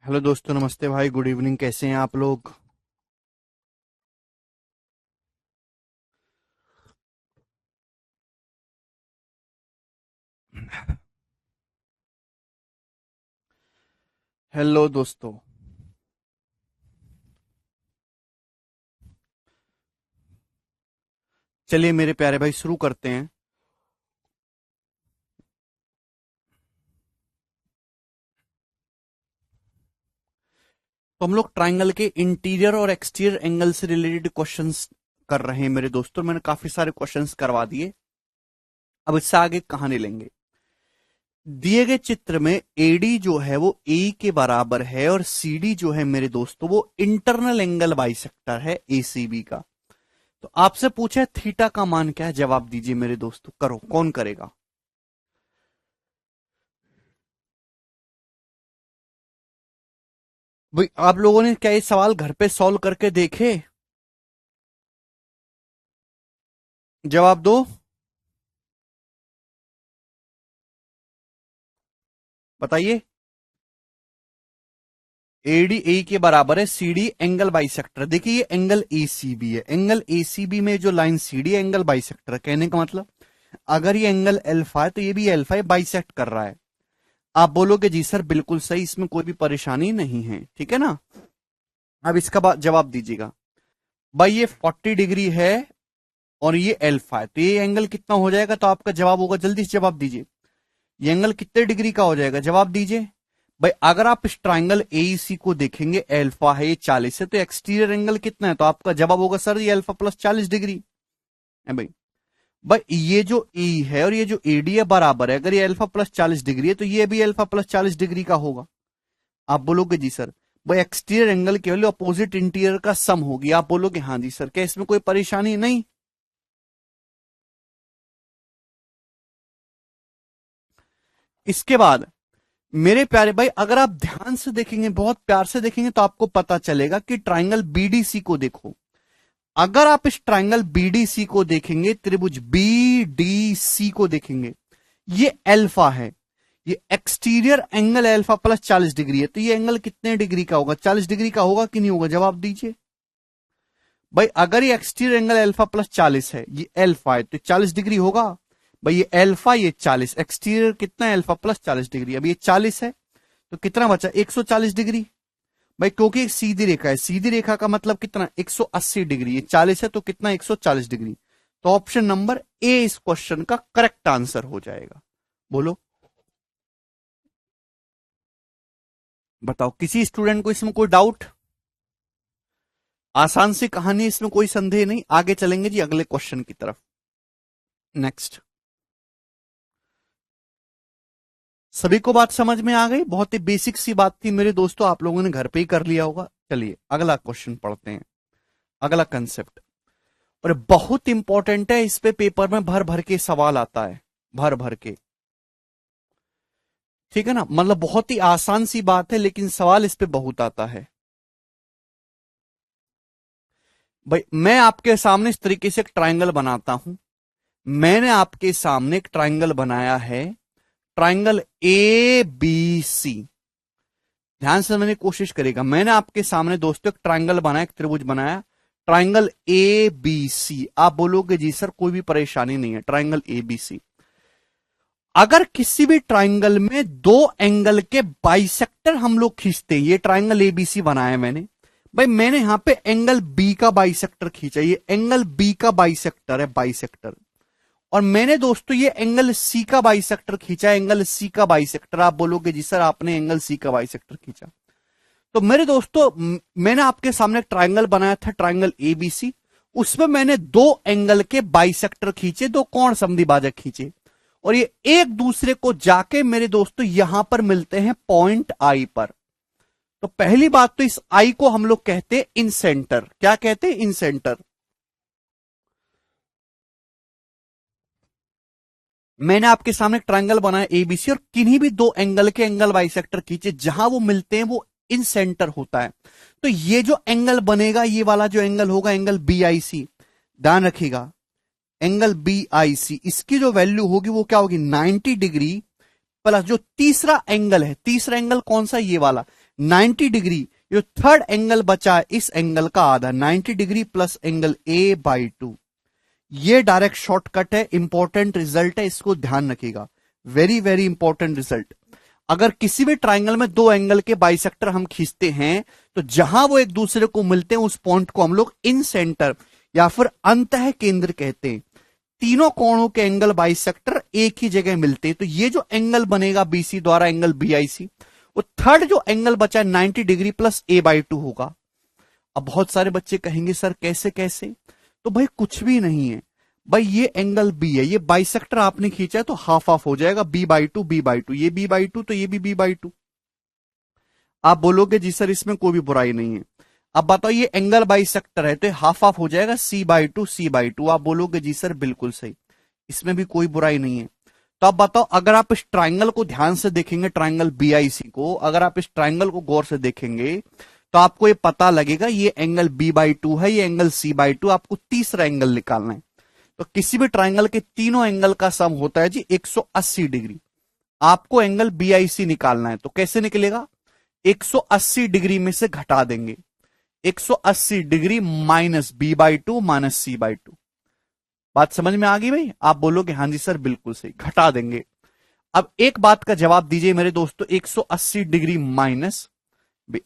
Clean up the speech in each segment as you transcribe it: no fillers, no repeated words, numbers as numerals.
Hello दोस्तों, नमस्ते भाई, गुड इवनिंग। कैसे हैं आप लोग? हेलो दोस्तों। चलिए मेरे प्यारे भाई, शुरू करते हैं। तो हम लोग ट्राइंगल के इंटीरियर और एक्सटीरियर एंगल से रिलेटेड क्वेश्चंस कर रहे हैं मेरे दोस्तों। मैंने काफी सारे क्वेश्चंस करवा दिए। अब इससे आगे कहानी लेंगे। दिए गए चित्र में एडी जो है वो ए के बराबर है और सीडी जो है मेरे दोस्तों वो इंटरनल एंगल बाइसेक्टर है एसीबी का। तो आपसे पूछा है थीटा का मान क्या है, जवाब दीजिए मेरे दोस्तों। करो, कौन करेगा? भाई आप लोगों ने क्या ये सवाल घर पे सॉल्व करके देखे? जवाब दो। बताइए। एडी ए के बराबर है, सीडी एंगल बाइसेक्टर। देखिए ये एंगल एसीबी है, एंगल एसीबी में जो लाइन सीडी एंगल बाइसेक्टर है। कहने का मतलब अगर ये एंगल एल्फा है तो ये भी एल्फा है, बाइसेक्ट कर रहा है। आप बोलोगे जी सर बिल्कुल सही, इसमें कोई भी परेशानी नहीं है, ठीक है ना। अब इसका बाद जवाब दीजिएगा। भाई ये 40 डिग्री है और ये एल्फा है, तो ये एंगल कितना हो जाएगा? तो आपका जवाब होगा, जल्दी से जवाब दीजिए। ये एंगल कितने डिग्री का हो जाएगा? जवाब दीजिए। भाई अगर आप इस ट्राइंगल एईसी को देखेंगे, अल्फा है, ये 40 है, तो एक्सटीरियर एंगल कितना है? तो आपका जवाब होगा सर ये अल्फा प्लस 40 डिग्री है भाई। भाई ये जो ई है और ये जो एडी है बराबर है। अगर ये अल्फा प्लस 40 डिग्री है तो ये भी अल्फा प्लस 40 डिग्री का होगा। आप बोलोगे जी सर भाई एक्सटीरियर एंगल केवल अपोजिट इंटीरियर का सम होगी। आप बोलोगे हाँ जी सर, क्या इसमें कोई परेशानी नहीं? इसके बाद मेरे प्यारे भाई अगर आप ध्यान से देखेंगे, बहुत प्यार से देखेंगे, तो आपको पता चलेगा कि ट्राइंगल बीडीसी को देखो। अगर आप इस ट्राइंगल बीडीसी को देखेंगे, त्रिभुज बीडीसी को देखेंगे, ये अल्फा है, ये exterior angle alpha plus 40 degree है। तो ये एंगल कितने डिग्री का होगा? 40 डिग्री का होगा कि नहीं होगा? जवाब दीजिए। भाई अगर ये एक्सटीरियर एंगल अल्फा प्लस 40 है, ये अल्फा है, तो 40 डिग्री होगा। भाई ये अल्फा, ये 40, एक्सटीरियर कितना है? Alpha plus 40 degree. अब ये 40 है तो कितना बचा? 140 डिग्री। भाई क्योंकि एक सीधी रेखा है, सीधी रेखा का मतलब कितना? 180 डिग्री। ये 40 है तो कितना? 140 डिग्री। तो ऑप्शन नंबर ए इस क्वेश्चन का करेक्ट आंसर हो जाएगा। बोलो, बताओ किसी स्टूडेंट को इसमें कोई डाउट? आसान सी कहानी, इसमें कोई संदेह नहीं। आगे चलेंगे जी अगले क्वेश्चन की तरफ। नेक्स्ट। सभी को बात समझ में आ गई? बहुत ही बेसिक सी बात थी मेरे दोस्तों, आप लोगों ने घर पे ही कर लिया होगा। चलिए अगला क्वेश्चन पढ़ते हैं। अगला कंसेप्ट और बहुत इंपॉर्टेंट है, इस पे पेपर में भर भर के सवाल आता है, भर भर के। ठीक है ना, मतलब बहुत ही आसान सी बात है लेकिन सवाल इस पे बहुत आता है। भाई मैं आपके सामने इस तरीके से एक ट्राइंगल बनाता हूं। मैंने आपके सामने एक ट्राइंगल बनाया है, ट्राइंगल ए बी सी। ध्यान से मैंने कोशिश करेगा। मैंने आपके सामने दोस्तों एक ट्राइंगल बनाया, एक त्रिभुज बनाया, ट्राइंगल ए बी सी। आप बोलोगे जी सर कोई भी परेशानी नहीं है, ट्राइंगल ए बी सी। अगर किसी भी ट्राइंगल में दो एंगल के बाइसेक्टर हम लोग खींचते हैं, ये ट्राइंगल एबीसी बनाया मैंने। भाई मैंने यहां पे एंगल बी का बाइसेक्टर खींचा, ये एंगल बी का बाइसेक्टर है, बाइसेक्टर। और मैंने दोस्तों ये एंगल सी का बाइसेक्टर खींचा, एंगल सी का बाइसेक्टर। आप बोलोगे जी सर आपने एंगल सी का बाइसेक्टर खींचा। तो मेरे दोस्तों मैंने आपके सामने ट्राइंगल बनाया था, ट्राइंगल एबीसी। उसमें मैंने दो एंगल के बाइसेक्टर खींचे, दो कोण समद्विभाजक खींचे, और ये एक दूसरे को जाके मेरे दोस्तों यहां पर मिलते हैं पॉइंट आई पर। तो पहली बात तो इस आई को हम लोग कहते हैं इन सेंटर। क्या कहते हैं? इन सेंटर। मैंने आपके सामने ट्रायंगल बनाया एबीसी और किन्हीं भी दो एंगल के एंगल बाइसेक्टर खींचे, जहां वो मिलते हैं वो इन सेंटर होता है। तो ये जो एंगल बनेगा, ये वाला जो एंगल होगा, एंगल बी आई सी, ध्यान रखिएगा, एंगल बी आई सी, इसकी जो वैल्यू होगी वो क्या होगी? 90 डिग्री प्लस जो तीसरा एंगल है, तीसरा एंगल कौन सा? ये वाला 90 डिग्री, जो थर्ड एंगल बचा है इस एंगल का आधा, 90 डिग्री प्लस एंगल A/2। ये डायरेक्ट शॉर्टकट है, इंपॉर्टेंट रिजल्ट है, इसको ध्यान रखिएगा, वेरी वेरी इंपॉर्टेंट रिजल्ट। अगर किसी भी ट्राइंगल में दो एंगल के बाइसेक्टर हम खींचते हैं तो जहां वो एक दूसरे को मिलते हैं उस पॉइंट को हम लोग इन सेंटर या फिर अंतः केंद्र कहते हैं। तीनों कोणों के एंगल बाइसेक्टर एक ही जगह मिलते हैं, तो ये जो एंगल बनेगा बीसी द्वारा एंगल BIC, वो थर्ड जो एंगल बचा है 90 डिग्री प्लस A/2 होगा। अब बहुत सारे बच्चे कहेंगे सर कैसे कैसे, तो भाई कुछ भी नहीं है भाई, ये एंगल B है, ये बाइसेक्टर आपने खींचा है तो हाफ हाफ हो जाएगा, B/2 B/2, ये B/2 तो ये भी B/2। आप बोलोगे जी सर इसमें कोई भी बुराई नहीं है। अब बताओ ये एंगल बाइसेक्टर है तो हाफ हाफ हो जाएगा, C/2 C/2। आप बोलोगे जी सर बिल्कुल सही, इसमें भी कोई बुराई नहीं है। तो अब बताओ अगर आप इस ट्राइंगल को ध्यान से देखेंगे, ट्राइंगल BIC को, अगर आप इस ट्राइंगल को गौर से देखेंगे तो आपको ये पता लगेगा ये एंगल B/2 है, ये एंगल C/2, आपको तीसरा एंगल निकालना है। तो किसी भी ट्राइंगल के तीनों एंगल का सम होता है जी 180 डिग्री। आपको एंगल BIC निकालना है तो कैसे निकलेगा, 180 डिग्री में से घटा देंगे, 180 degree minus B/2 minus C/2। बात समझ में आ गई भाई? आप बोलोगे हाँ जी सर बिल्कुल सही, घटा देंगे। अब एक बात का जवाब दीजिए मेरे दोस्तों, 180 डिग्री माइनस,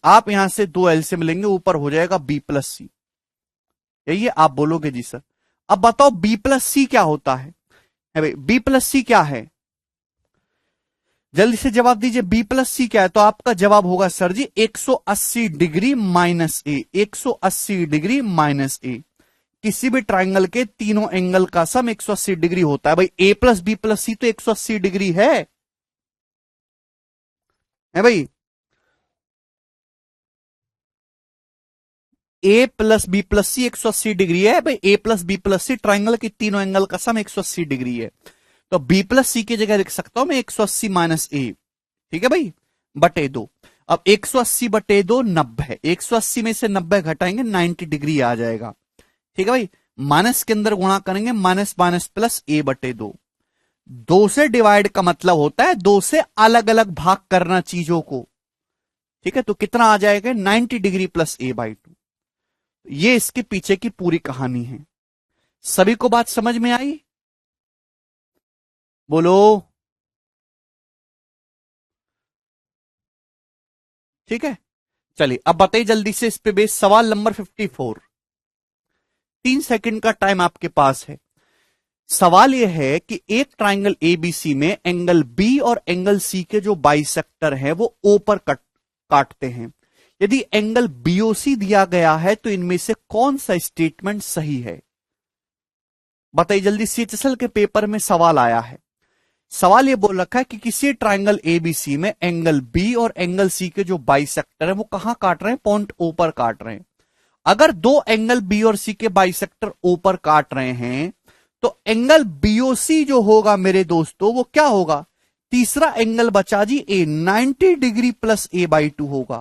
आप यहां से दो एलसीएम लेंगे, ऊपर हो जाएगा B+C, यही है? आप बोलोगे जी सर। अब बताओ B+C क्या होता है भाई, B+C क्या है, जल्दी से जवाब दीजिए, B+C क्या है? तो आपका जवाब होगा sir ji 180 degree minus A, 180 degree minus A। किसी भी ट्राइंगल के तीनों एंगल का सम 180 डिग्री होता है भाई। A प्लस B+C तो 180 डिग्री है भाई। A प्लस B+C 180 डिग्री है भाई। A प्लस B+C ट्राइंगल के तीनों एंगल का सम 180 डिग्री है, तो B+C की जगह लिख सकता हूं मैं 180 माइनस A, ठीक है भाई, बटे 2। अब 180 बटे 2 90, 180 में से 90 घटाएंगे 90 डिग्री आ जाएगा, ठीक है भाई। माइनस के अंदर गुणा करेंगे, माइनस माइनस प्लस A/2। 2 से डिवाइड का मतलब होता है 2 से अलग अलग भाग करना चीजों को, ठीक है। तो कितना आ जाएगा 90 डिग्री प्लस A/2। ये इसके पीछे की पूरी कहानी है। सभी को बात समझ में आई? बोलो। ठीक है, चलिए अब बताइए जल्दी से इस पे बेस सवाल नंबर 54। 3 सेकंड का टाइम आपके पास है। सवाल यह है कि एक ट्राइंगल ABC में एंगल B और एंगल C के जो बाइसेक्टर हैं वो O पर काटते हैं। यदि एंगल BOC दिया गया है तो इनमें से कौन सा स्टेटमेंट सही है? बताइए जल्दी, CHSL के पेपर में सवाल आया है। सवाल यह बोल रखा है कि किसी ट्राइंगल ABC में एंगल B और एंगल C के जो बाइसेक्टर है वो कहां काट रहे हैं? पॉइंट O पर काट रहे हैं। अगर दो एंगल B और C के बाइसेक्टर O पर काट रहे हैं तो एंगल BOC जो होगा मेरे दोस्तों वो क्या होगा? तीसरा एंगल बचा जी A, 90 डिग्री प्लस A/2 होगा,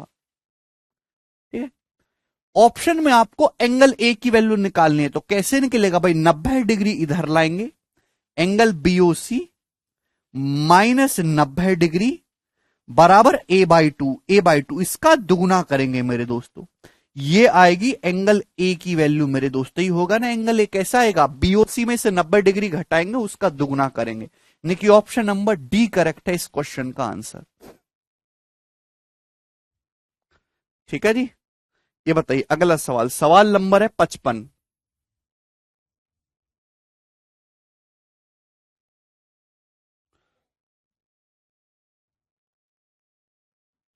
ठीक है। ऑप्शन में आपको एंगल A की वैल्यू निकालनी है, तो कैसे निकलेगा भाई? 90 डिग्री इधर लाएंगे, एंगल BOC माइनस 90 डिग्री बराबर A/2, A/2 इसका दुगुना करेंगे मेरे दोस्तों, ये आएगी एंगल A की वैल्यू मेरे दोस्तों। ही होगा ना एंगल A, कैसा आएगा? BOC में से 90 डिग्री घटाएंगे, उसका दुगुना करेंगे। यानी कि ऑप्शन नंबर D करेक्ट है इस क्वेश्चन का आंसर, ठीक है जी। ये बताइए अगला सवाल, सवाल नंबर है 55।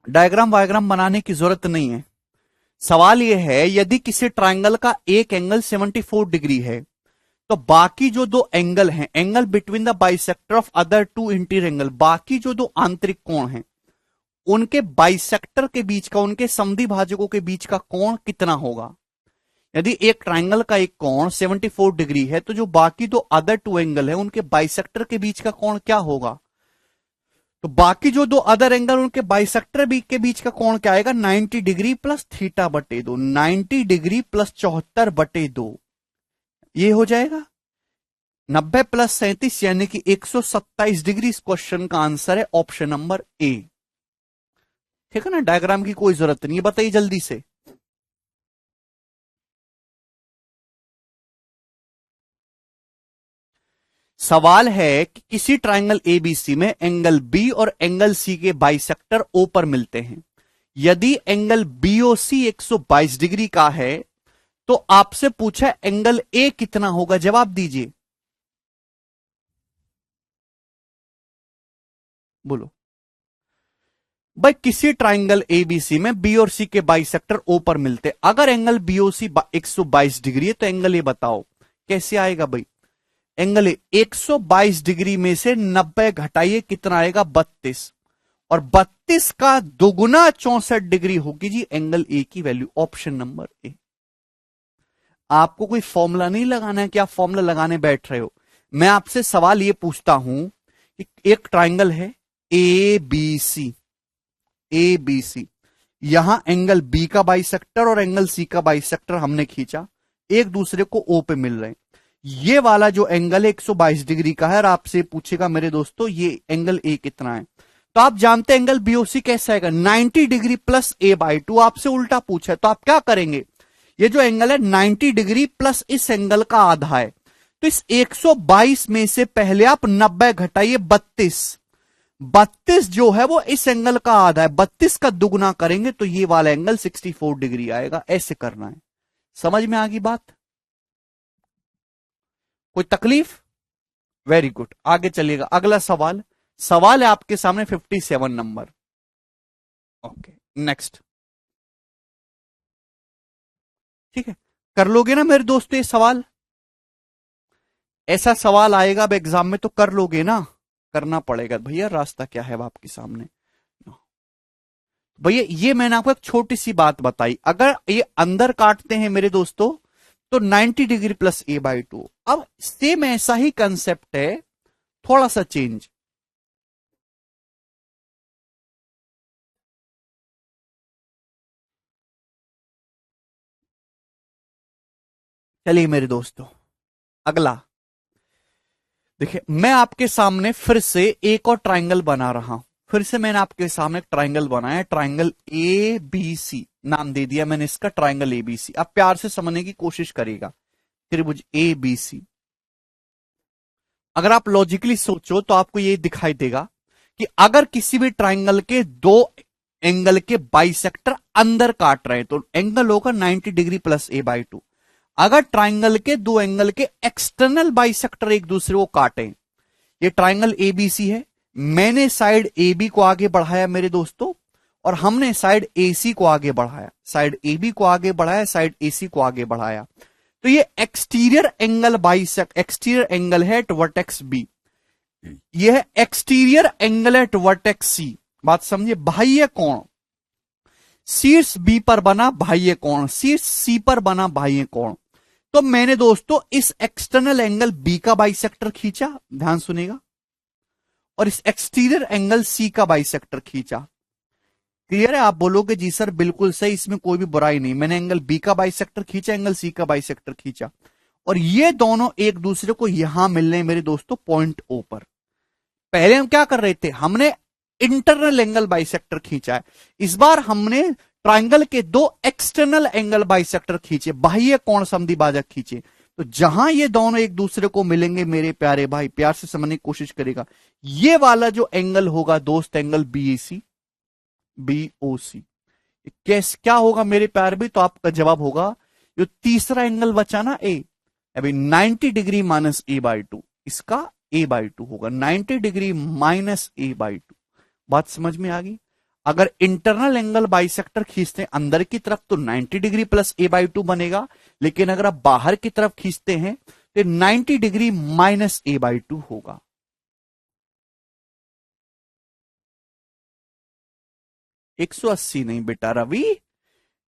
डायग्राम वायग्राम बनाने की जरूरत नहीं है। सवाल यह है यदि किसी ट्राइंगल का एक एंगल 74 डिग्री है तो बाकी जो दो एंगल हैं, angle between the bisector of other to interior angle, बाकी जो दो आंतरिक कोण हैं उनके बाइसेक्टर के बीच का, उनके समद्वि भाजकों के बीच का कोण कितना होगा? यदि एक ट्राइंगल का एक कोण 74 डिग्री है तो जो बाकी दो अदर टू एंगल है उनके बाइसेक्टर के बीच का कोण क्या होगा? तो बाकी जो दो अदर एंगल उनके बाइसेक्टर के बीच का कोण क्या आएगा? 90 डिग्री प्लस θ/2, 90 डिग्री प्लस 74/2, ये हो जाएगा 90 प्लस 37 यानी कि 127 डिग्री। इस क्वेश्चन का आंसर है ऑप्शन नंबर A। ठीक है ना, डायग्राम की कोई जरूरत नहीं है। बताइए जल्दी से। सवाल है कि किसी ट्राइंगल एबीसी में एंगल बी और एंगल सी के बाइसेक्टर ओ पर मिलते हैं। यदि एंगल बीओसी 122 डिग्री का है तो आपसे पूछा एंगल ए कितना होगा, जवाब दीजिए। बोलो भाई, किसी ट्राइंगल एबीसी में बी और सी के बाइसेक्टर ओ पर मिलते, अगर एंगल बीओसी 122 डिग्री है तो एंगल ए बताओ कैसे आएगा भाई। एंगल ए 122 डिग्री में से 90 घटाइए, कितना आएगा 32, और 32 का दोगुना 64 डिग्री होगी जी एंगल ए की वैल्यू, ऑप्शन नंबर ए। आपको कोई फॉर्मूला नहीं लगाना है कि आप फॉर्मूला लगाने बैठ रहे हो। मैं आपसे सवाल ये पूछता हूं कि एक ट्राइंगल है A B C, A B सी, यहां एंगल बी का बाइसेक्टर और एंगल सी का बाइसेक्टर हमने खींचा, एक दूसरे को ओ पे मिल रहे हैं। ये वाला जो एंगल है 122 डिग्री का है, और आपसे पूछेगा मेरे दोस्तों ये एंगल ए कितना है, तो आप जानते हैं एंगल बीओसी कैसा आएगा, 90 degree plus A by two. आपसे उल्टा पूछा है तो आप क्या करेंगे, ये जो एंगल है 90 डिग्री प्लस इस एंगल का आधा है, तो इस 122 में से पहले आप 90 घटाइए 32, 32 जो है वो इस एंगल का आधा है, 32 का दुगुना करेंगे तो ये वाला एंगल 64 डिग्री आएगा। ऐसे करना है। समझ में आ गई बात? कोई तकलीफ? वेरी गुड, आगे चलिएगा। अगला सवाल, सवाल है आपके सामने 57 नंबर। Okay, next. ठीक है, कर लोगे ना मेरे दोस्तों ये सवाल? ऐसा सवाल आएगा अब एग्जाम में तो कर लोगे ना? करना पड़ेगा भैया, रास्ता क्या है अब आपके सामने। भैया ये मैंने आपको एक छोटी सी बात बताई, अगर ये अंदर काटते हैं मेरे दोस्तों तो 90 degree plus A by two. अब सेम ऐसा ही कंसेप्ट है, थोड़ा सा चेंज। चलिए मेरे दोस्तों, अगला देखिए, मैं आपके सामने फिर से एक और ट्राइंगल बना रहा हूं। फिर से मैंने आपके सामने एक ट्राइंगल बनाया, ट्राइंगल ए बी सी नाम दे दिया मैंने इसका, ट्राइंगल ए बी सी। अब प्यार से समझने की कोशिश करिएगा, त्रिभुज ए बी सी। अगर आप लॉजिकली सोचो तो आपको ये दिखाई देगा कि अगर किसी भी ट्राइंगल के दो एंगल के बाइसेक्टर अंदर काट रहे हैं तो एंगल होगा 90 degree plus A by two. अगर ट्राइंगल के दो एंगल के एक्सटर्नल बाइसेक्टर एक दूसरे को काटें, ये ट्राइंगल एबीसी है, मैंने साइड ए बी को आगे बढ़ाया मेरे दोस्तों, और हमने साइड ए सी को आगे बढ़ाया, साइड ए बी को आगे बढ़ाया, साइड ए सी को आगे बढ़ाया, तो ये exterior angle bisect, exterior angle है एट वर्टेक्स बी, यह एक्सटीरियर एंगल एट वर्टेक्स सी। बात समझिए, बाह्य कोण शीर्ष बी पर बना बाह्य कोण, शीर्ष सी पर बना बाह्य कोण। तो मैंने दोस्तों इस एक्सटर्नल एंगल बी का बाइसेक्टर खींचा, ध्यान सुनेगा, और इस एक्सटीरियर एंगल सी का बाइसेक्टर खींचा। क्लियर है? आप बोलोगे जी सर बिल्कुल सही, इसमें कोई भी बुराई नहीं, मैंने एंगल बी का बाइसेक्टर खींचा, एंगल सी का बाइसेक्टर खींचा, और ये दोनों एक दूसरे को यहां मिल रहे हैं मेरे दोस्तों पॉइंट ओ पर। पहले हम क्या कर रहे थे, हमने इंटरनल एंगल बाइसेक्टर खींचा है, इस बार हमने ट्राइंगल के दो एक्सटर्नल एंगल बाइसेक्टर खींचे, बाह्य कोण संधिभाजक खींचे। तो जहां ये दोनों एक दूसरे को मिलेंगे मेरे प्यारे भाई, प्यार से समझने की कोशिश करेगा, ये वाला जो एंगल होगा दोस्त, एंगल बीएसी बीओसी, कैस क्या होगा मेरे प्यार भी, तो आपका जवाब होगा जो तीसरा एंगल बचा ना ए, अभी 90 degree minus A by two, इसका ए बाई टू होगा 90 degree minus A by two. बात समझ में आ गई? अगर इंटरनल एंगल बाइसेक्टर खींचते हैं अंदर की तरफ तो 90 degree plus A by two बनेगा, लेकिन अगर आप बाहर की तरफ खींचते हैं तो 90 degree minus A by two होगा। 180 नहीं बेटा रवि,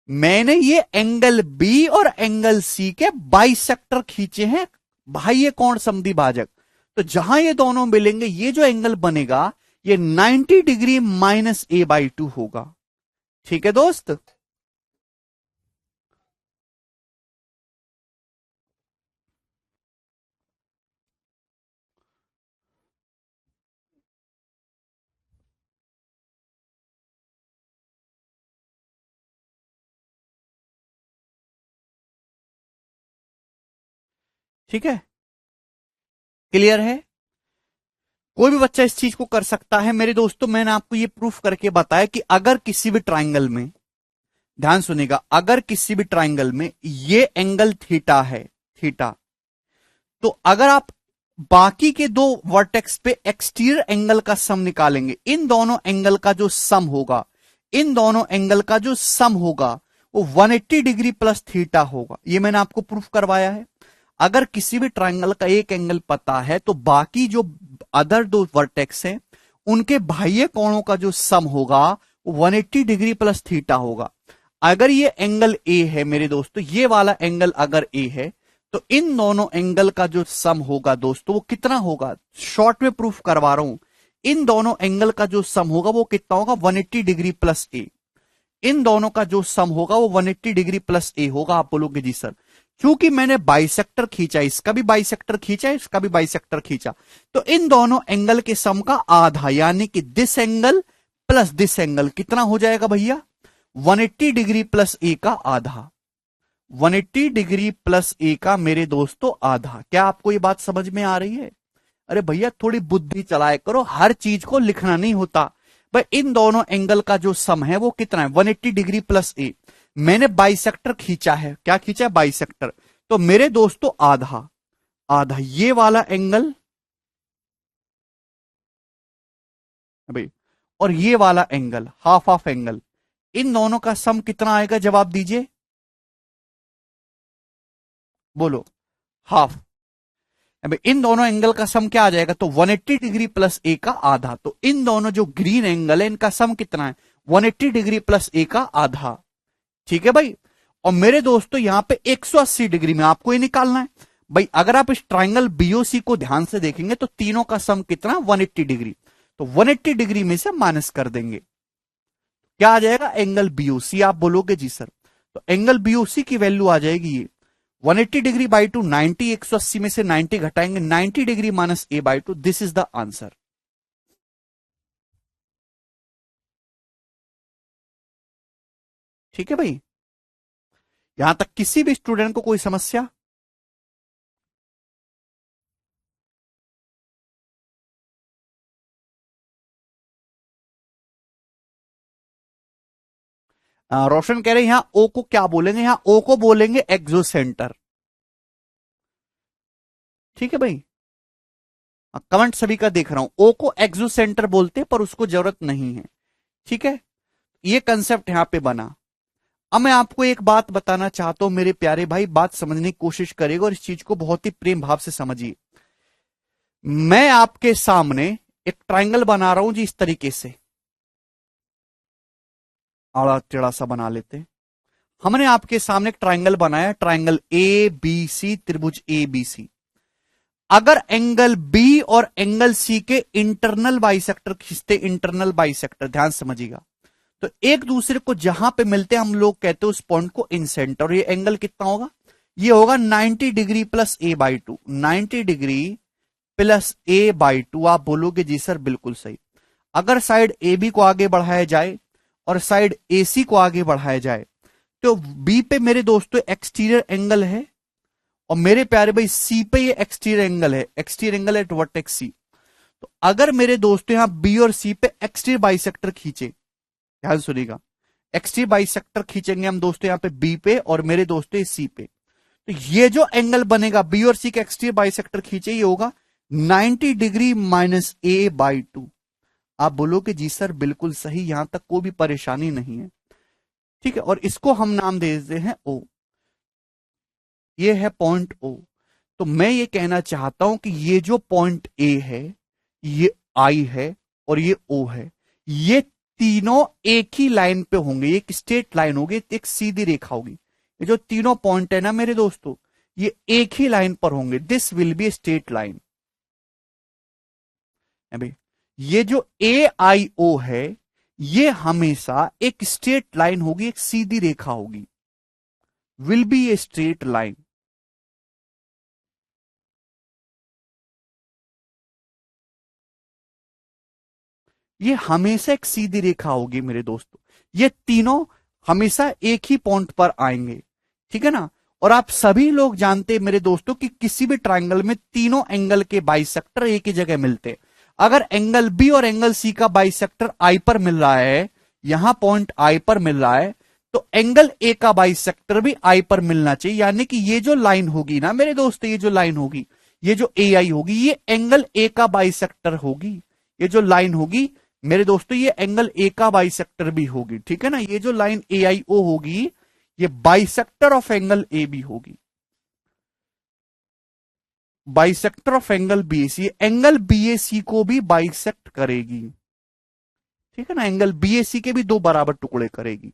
मैंने ये एंगल बी और एंगल सी के बाइसेक्टर खींचे हैं, बाह्य कोण समधि भाजक। तो जहां ये दोनों मिलेंगे ये जो एंगल बनेगा ये 90 degree minus A by two होगा। ठीक है दोस्त? ठीक है, क्लियर है? कोई भी बच्चा इस चीज को कर सकता है मेरे दोस्तों। मैंने आपको ये प्रूफ करके बताया कि अगर किसी भी ट्राइंगल में, ध्यान सुनिएगा, अगर किसी भी ट्राइंगल में ये एंगल थीटा है, थीटा, तो अगर आप बाकी के दो वर्टेक्स पे एक्सटीरियर एंगल का सम निकालेंगे, इन दोनों एंगल का जो सम होगा, इन दोनों एंगल का जो सम होगा वो 180 डिग्री प्लस थीटा होगा। ये मैंने आपको प्रूफ करवाया है। अगर किसी भी ट्राइंगल का एक एंगल पता है तो बाकी जो अदर दो वर्टेक्स हैं उनके बाह्य कोणों का जो सम होगा वो 180 डिग्री प्लस थीटा होगा। अगर ये एंगल ए है मेरे दोस्तों, ये वाला एंगल अगर ए है, तो इन दोनों एंगल का जो सम होगा दोस्तों वो कितना होगा, शॉर्ट में प्रूफ करवा रहा हूं, इन दोनों एंगल का जो सम होगा वो कितना होगा, 180 डिग्री प्लस ए। इन दोनों का जो सम होगा वो 180 डिग्री प्लस ए होगा। आप बोलोगे जी सर, क्योंकि मैंने बाइसेक्टर खींचा, इसका भी बाइसेक्टर खींचा, इसका भी बाइसेक्टर खींचा, तो इन दोनों एंगल के सम का आधा, यानी कि this angle plus this angle कितना हो जाएगा भैया, 180 डिग्री प्लस ए का आधा, 180 डिग्री प्लस ए का मेरे दोस्तों आधा। क्या आपको ये बात समझ में आ रही है? अरे भैया थोड़ी बुद्धि चलाए करो, हर चीज को लिखना नहीं होता भाई। इन दोनों एंगल का जो सम है वो कितना है, 180 डिग्री प्लस ए। मैंने बाइसेक्टर खींचा है, क्या खींचा है, बाइसेक्टर, तो मेरे दोस्तों आधा, आधा ये वाला एंगल भाई, और ये वाला एंगल, हाफ हाफ एंगल, इन दोनों का सम कितना आएगा, जवाब दीजिए, बोलो, हाफ। इन दोनों एंगल का सम क्या आ जाएगा, तो 180 डिग्री प्लस ए का आधा। तो इन दोनों जो ग्रीन एंगल है इनका सम कितना है, 180 डिग्री प्लस ए का आधा। ठीक है भाई। और मेरे दोस्तों यहां पे 180 डिग्री में आपको ये निकालना है भाई। अगर आप इस ट्राइंगल बीओसी को ध्यान से देखेंगे तो तीनों का सम कितना, 180 डिग्री। तो 180 डिग्री में से माइनस कर देंगे, क्या आ जाएगा, एंगल बीओसी। आप बोलोगे जी सर, तो एंगल बीओसी की वैल्यू आ जाएगी ये 180 डिग्री बाई टू 90, 180 में से 90 घटाएंगे, 90 degree minus A by two, this is the answer. ठीक है भाई, यहां तक किसी भी स्टूडेंट को कोई समस्या? रोशन कह रहे हैं यहां ओ को क्या बोलेंगे, यहां ओ को बोलेंगे एक्सोसेंटर। ठीक है भाई, कमेंट सभी का देख रहा हूं, ओ को एक्सोसेंटर बोलते हैं पर उसको जरूरत नहीं है। ठीक है, ये कंसेप्ट यहां पे बना। अब मैं आपको एक बात बताना चाहता हूं मेरे प्यारे भाई, बात समझने की कोशिश करिएगा और इस चीज को बहुत ही प्रेम भाव से समझिए। मैं आपके सामने एक ट्राइंगल बना रहा हूं जी, इस तरीके से आड़ा टेढ़ा सा बना लेते हैं। हमने आपके सामने एक ट्राइंगल बनाया, ट्राइंगल ए बी सी, त्रिभुज ए बी सी। अगर एंगल बी और एंगल सी के इंटरनल बाइसेक्टर खींचते, इंटरनल बाइसेक्टर ध्यान समझिएगा, तो एक दूसरे को जहां पे मिलते हैं हम लोग कहते हैं उस पॉइंट को इंसेंटर। और ये एंगल कितना होगा, ये होगा 90 degree plus A by two, 90 degree plus A by two. आप बोलोगे जी सर बिल्कुल सही। अगर साइड ए बी को आगे बढ़ाया जाए और साइड ए सी को आगे बढ़ाया जाए तो बी पे मेरे दोस्तों एक्सटीरियर एंगल है और मेरे प्यारे भाई सी पे ये एक्सटीरियर एंगल है, एक्सटीरियर एंगल एट वर्टेक्स सी। तो अगर मेरे दोस्तों यहां बी और सी पे एक्सटीरियर बाइसेक्टर खींचे, ध्यान सुनिएगा, एक्सटीरियर बाइसेक्टर खींचेंगे हम दोस्तों यहां पे बी पे और मेरे दोस्तों सी पे, तो ये जो एंगल बनेगा बी और सी के एक्सटीरियर बाइसेक्टर खींचे, ये होगा 90 degree minus A by two. आप बोलोगे जी सर बिल्कुल सही, यहां तक कोई भी परेशानी नहीं है। ठीक है, और इसको हम नाम दे देते हैं ओ, ये है पॉइंट ओ। तो मैं ये कहना चाहता हूं कि ये जो पॉइंट ए है, ये आई है और ये ओ है, ये तीनों एक ही लाइन पे होंगे, एक स्ट्रेट लाइन होगी, एक सीधी रेखा होगी। ये जो तीनों पॉइंट है ना मेरे दोस्तों, ये एक ही लाइन पर होंगे, this will be straight line. भाई ये जो ए आई ओ है ये हमेशा एक स्ट्रेट लाइन होगी, एक सीधी रेखा होगी, will be a straight line. ये हमेशा एक सीधी रेखा होगी मेरे दोस्तों, ये तीनों हमेशा एक ही पॉइंट पर आएंगे। ठीक है ना, और आप सभी लोग जानते हैं मेरे दोस्तों कि किसी भी ट्राइंगल में तीनों एंगल के बाइसेक्टर एक ही जगह मिलते हैं। अगर एंगल बी और एंगल सी का बाइसेक्टर आई पर मिल रहा है, यहां पॉइंट आई पर मिल रहा है, तो एंगल ए का बाइसेक्टर भी आई पर मिलना चाहिए। यानी कि ये जो लाइन होगी ना मेरे दोस्त, ये जो लाइन होगी, ये जो ए आई होगी, ये एंगल ए का बाइसेक्टर होगी। ये जो लाइन होगी मेरे दोस्तों, ये एंगल ए का बाइसेक्टर भी होगी। ठीक है ना, ये जो लाइन ए आई ओ होगी, ये bisector of angle A B होगी, bisector of angle B A C. Angle B A C को भी बाइसेक्ट करेगी। ठीक है ना, एंगल बी ए सी के भी दो बराबर टुकड़े करेगी।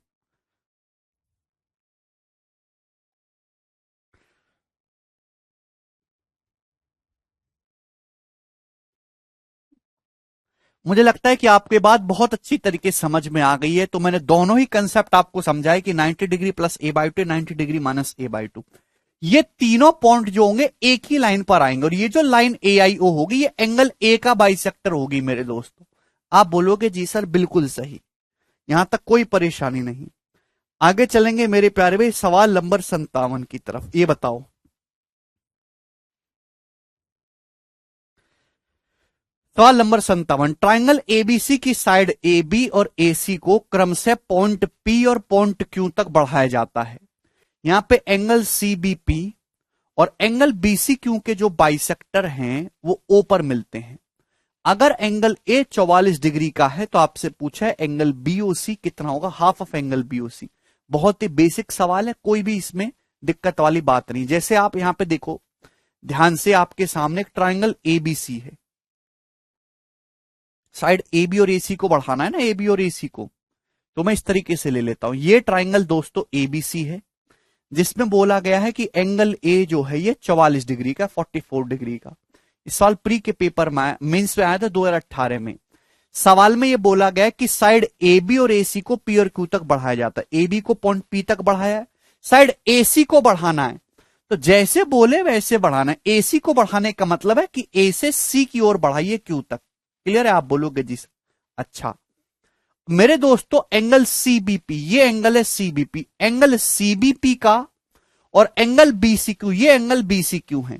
मुझे लगता है कि आपके बात बहुत अच्छी तरीके से समझ में आ गई है। तो मैंने दोनों ही कंसेप्ट आपको समझाए कि 90 degree plus A by two, 90 degree minus A by two, ये तीनों पॉइंट जो होंगे एक ही लाइन पर आएंगे। और ये जो लाइन ए आई ओ होगी, ये एंगल ए का बाइसेक्टर होगी मेरे दोस्तों। आप बोलोगे जी सर बिल्कुल सही, यहां तक कोई परेशानी नहीं। आगे चलेंगे मेरे प्यारे भाई सवाल नंबर 57 की तरफ। ये बताओ, सवाल नंबर 57, ट्राइंगल एबीसी की साइड ए बी और ए सी को क्रमशः पॉइंट पी और पॉइंट क्यू तक बढ़ाया जाता है। यहां पे एंगल सीबीपी और एंगल बीसी क्यू के जो बाइसेक्टर हैं वो ओ पर मिलते हैं। अगर एंगल ए 44 डिग्री का है तो आपसे पूछा है एंगल बीओसी कितना होगा, हाफ ऑफ एंगल बीओसी। बहुत ही बेसिक सवाल है, कोई भी इसमें दिक्कत वाली बात नहीं। जैसे आप यहां पे देखो ध्यान से, आपके सामने एक ट्राइंगल एबीसी है, साइड ए बी और ए सी को बढ़ाना है ना, ए बी और ए सी को, तो मैं इस तरीके से ले लेता हूं। ये ट्राइंगल दोस्तों एबीसी है, जिसमें बोला गया है कि एंगल ए जो है ये 44 डिग्री का, 44 डिग्री का। इस साल प्री के पेपर में मेंस में आया था 2018 में। सवाल में ये बोला गया कि साइड ए बी और ए सी को पी और क्यू तक बढ़ाया जाता है। ए बी को पॉइंट पी तक बढ़ाया है, साइड ए सी को बढ़ाना है, तो जैसे बोले वैसे बढ़ाना है। ए सी को बढ़ाने का मतलब है कि ए से सी की ओर बढ़ाइए क्यू तक। क्लियर है, आप बोलोगे जी सर। अच्छा मेरे दोस्तों, एंगल सीबीपी, ये एंगल है सीबीपी, एंगल सीबीपी का और एंगल बीसीक्यू, ये एंगल बीसीक्यू है,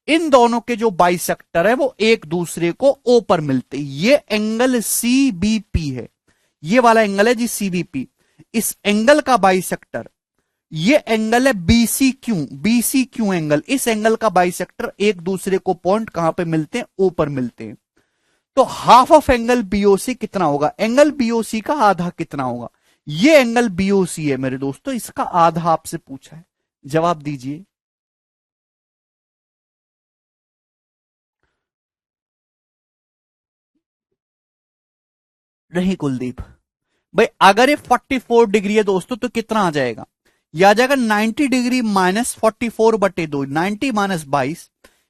इन दोनों के जो बाइसेक्टर है वो एक दूसरे को ओ पर मिलते हैं। ये एंगल सीबीपी है, ये वाला एंगल है जी सीबीपी। इस एंगल का बाइसेक्टर ये एंगल है बीसीक्यू, बीसीक्यू एंगल, इस एंगल का बाइसेक्टर एक दूसरे को पॉइंट कहां पे मिलते हैं, ओ पर मिलते हैं। तो हाफ ऑफ एंगल बीओसी कितना होगा, एंगल बीओसी का आधा कितना होगा। ये एंगल बीओसी है मेरे दोस्तों, इसका आधा आपसे पूछा है, जवाब दीजिए। नहीं कुलदीप भाई, अगर ये 44 डिग्री है दोस्तों तो कितना आ जाएगा, यह आ जाएगा 90 डिग्री माइनस 44/2, 90 माइनस 22,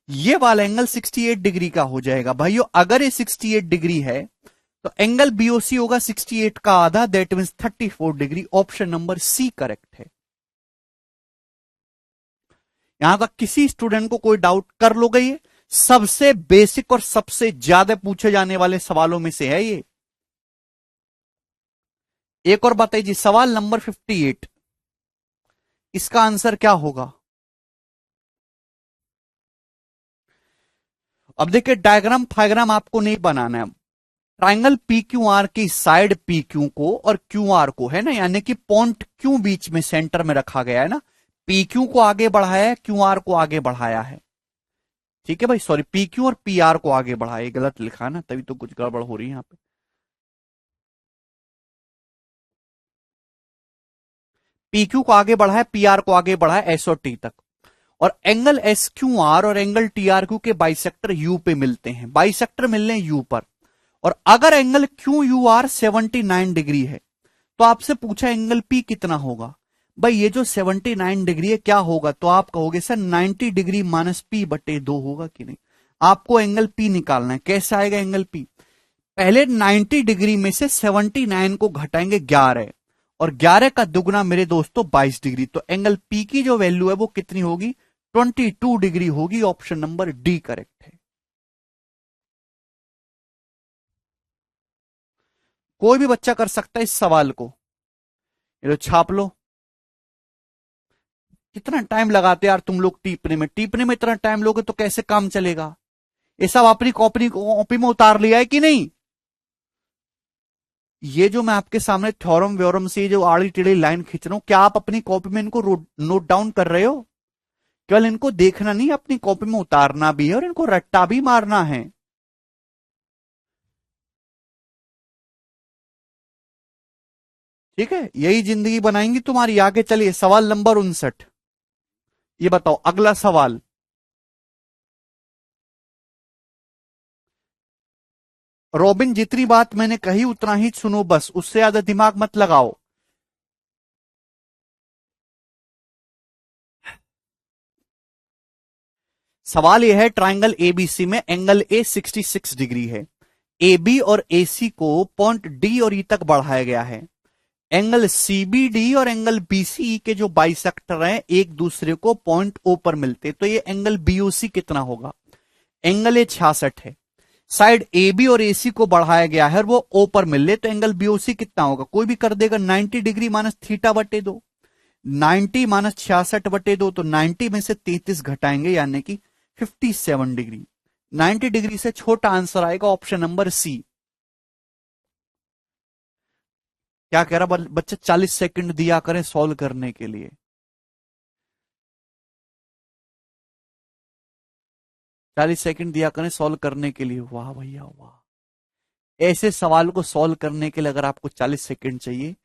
ये वाला एंगल 68 डिग्री का हो जाएगा। भाइयों अगर ये 68 डिग्री है तो एंगल बीओसी होगा 68 का आधा, that means 34 degree. Option number C correct है। यहां तक किसी स्टूडेंट को कोई डाउट कर लोगे, ये सबसे बेसिक और सबसे ज्यादा पूछे जाने वाले सवालों में से है ये। एक और बताइए जी, सवाल नंबर 58, इसका आंसर क्या होगा। अब देखिए डायग्राम फायग्राम आपको नहीं बनाना है। ट्राइंगल पी क्यू आर की साइड पी क्यू को और क्यू आर को है ना, यानी कि पॉइंट क्यू बीच में सेंटर में रखा गया है ना, पी क्यू को आगे बढ़ाया है, क्यू आर को आगे बढ़ाया है। ठीक है भाई, सॉरी पी क्यू और पी आर को आगे बढ़ाया, गलत लिखा है ना, तभी तो कुछ गड़बड़ हो रही है यहां पे। पी क्यू को आगे बढ़ाया, पी आर को आगे बढ़ाया एस और टी तक। और एंगल एस क्यू आर और एंगल टी आर क्यू के बाइसेक्टर यू पे मिलते हैं, बाइसेक्टर मिल रहे हैं यू पर। और अगर angle Q U R 79 degree है तो आपसे पूछा एंगल पी कितना होगा। भाई ये जो 79 डिग्री है क्या होगा, तो आप कहोगे सर 90 डिग्री माइनस पी/2 होगा कि नहीं। आपको एंगल पी निकालना है, कैसे आएगा एंगल पी, पहले 90 डिग्री में से 79 को घटाएंगे 11, और 11 का दुगना मेरे दोस्तों 22 डिग्री। तो एंगल पी की जो वैल्यू है वो कितनी होगी, 22 डिग्री होगी। ऑप्शन नंबर डी करेक्ट है। कोई भी बच्चा कर सकता है इस सवाल को, ये लो छाप लो। कितना टाइम लगाते यार तुम लोग टीपने में इतना टाइम लोगे तो कैसे काम चलेगा? ये सब अपनी कॉपी में उतार लिया है कि नहीं? ये जो मैं आपके सामने थ्योरम व्योरम से जो आड़ी टेढ़ी लाइन खींच रहा हूं, क्या आप अपनी कॉपी में इनको नोट डाउन कर रहे हो? केवल इनको देखना नहीं, अपनी कॉपी में उतारना भी है और इनको रट्टा भी मारना है। ठीक है, यही जिंदगी बनाएंगी तुम्हारी। आगे चलिए, सवाल नंबर 59। ये बताओ अगला सवाल। रॉबिन, जितनी बात मैंने कही उतना ही सुनो बस, उससे ज्यादा दिमाग मत लगाओ। सवाल यह है, ट्राइंगल एबीसी में एंगल ए 66 डिग्री है। ए बी और ए सी को पॉइंट डी और ई तक बढ़ाया गया है। एंगल सीबीडी और एंगल बीसीई के जो बाइसेक्टर हैं एक दूसरे को पॉइंट ओ पर मिलते, तो ये एंगल बीओसी कितना होगा? एंगल ए 66 है, साइड ए बी और ए सी को बढ़ाया गया है और वो ओ पर मिल ले, तो एंगल बीओसी कितना होगा? कोई भी कर देगा। 90 डिग्री माइनस थीटा बटे 2, 90 माइनस 66 बटे 2, तो 90 में से 33 घटाएंगे यानी कि 57 डिग्री। 90 डिग्री से छोटा आंसर आएगा ऑप्शन नंबर सी। क्या कह रहा बच्चे? 40 सेकंड दिया करें सॉल्व करने के लिए। 40 सेकंड दिया करें सॉल्व करने के लिए। वाह भैया वाह। ऐसे सवाल को सॉल्व करने के लिए अगर आपको 40 सेकंड चाहिए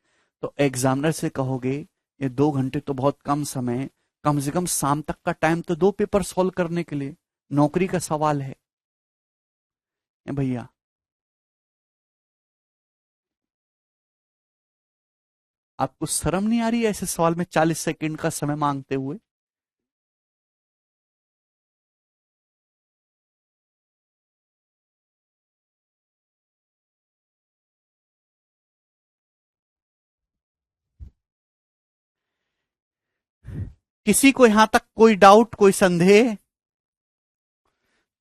तो एग्जामिनर से कहोगे ये 2 घंटे तो बहुत कम समय है, कम से कम शाम तक का टाइम तो 2 पेपर सॉल्व करने के लिए, नौकरी का सवाल है भैया। आपको शर्म नहीं आ रही है ऐसे सवाल में 40 सेकंड का समय मांगते हुए? किसी को यहां तक कोई डाउट, कोई संदेह?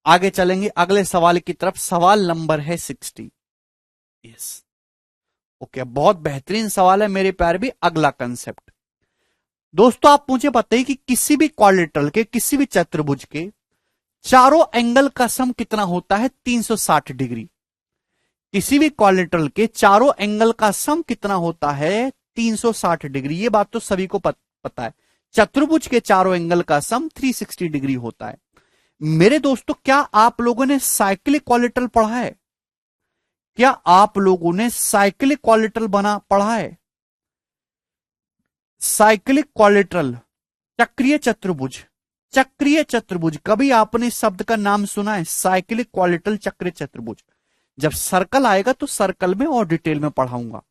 आगे चलेंगे अगले सवाल की तरफ। सवाल नंबर है 60। यस, ओके, बहुत बेहतरीन सवाल है मेरे प्यारे भी। अगला कंसेप्ट दोस्तों, आप मुझे बताइए कि किसी भी क्वाड्रिलेटरल के, किसी भी चतुर्भुज के चारों एंगल का सम कितना होता है? 360 डिग्री। किसी भी क्वाड्रिलेटरल के चारों एंगल का सम कितना होता है? 360 डिग्री। ये बात तो सभी को पता है। चतुर्भुज के चारों एंगल का सम 360 डिग्री होता है। मेरे दोस्तों, क्या आप लोगों ने साइक्लिक क्वाड्रिलेटरल पढ़ा है? क्या आप लोगों ने साइक्लिक क्वाड्रिलेटरल पढ़ा है? साइक्लिक क्वाड्रिलेटरल, चक्रीय चतुर्भुज। चक्रीय चतुर्भुज, कभी आपने इस शब्द का नाम सुना है? साइक्लिक क्वाड्रिलेटरल, चक्रीय चतुर्भुज। जब सर्कल आएगा तो सर्कल में और डिटेल में पढ़ाऊंगा।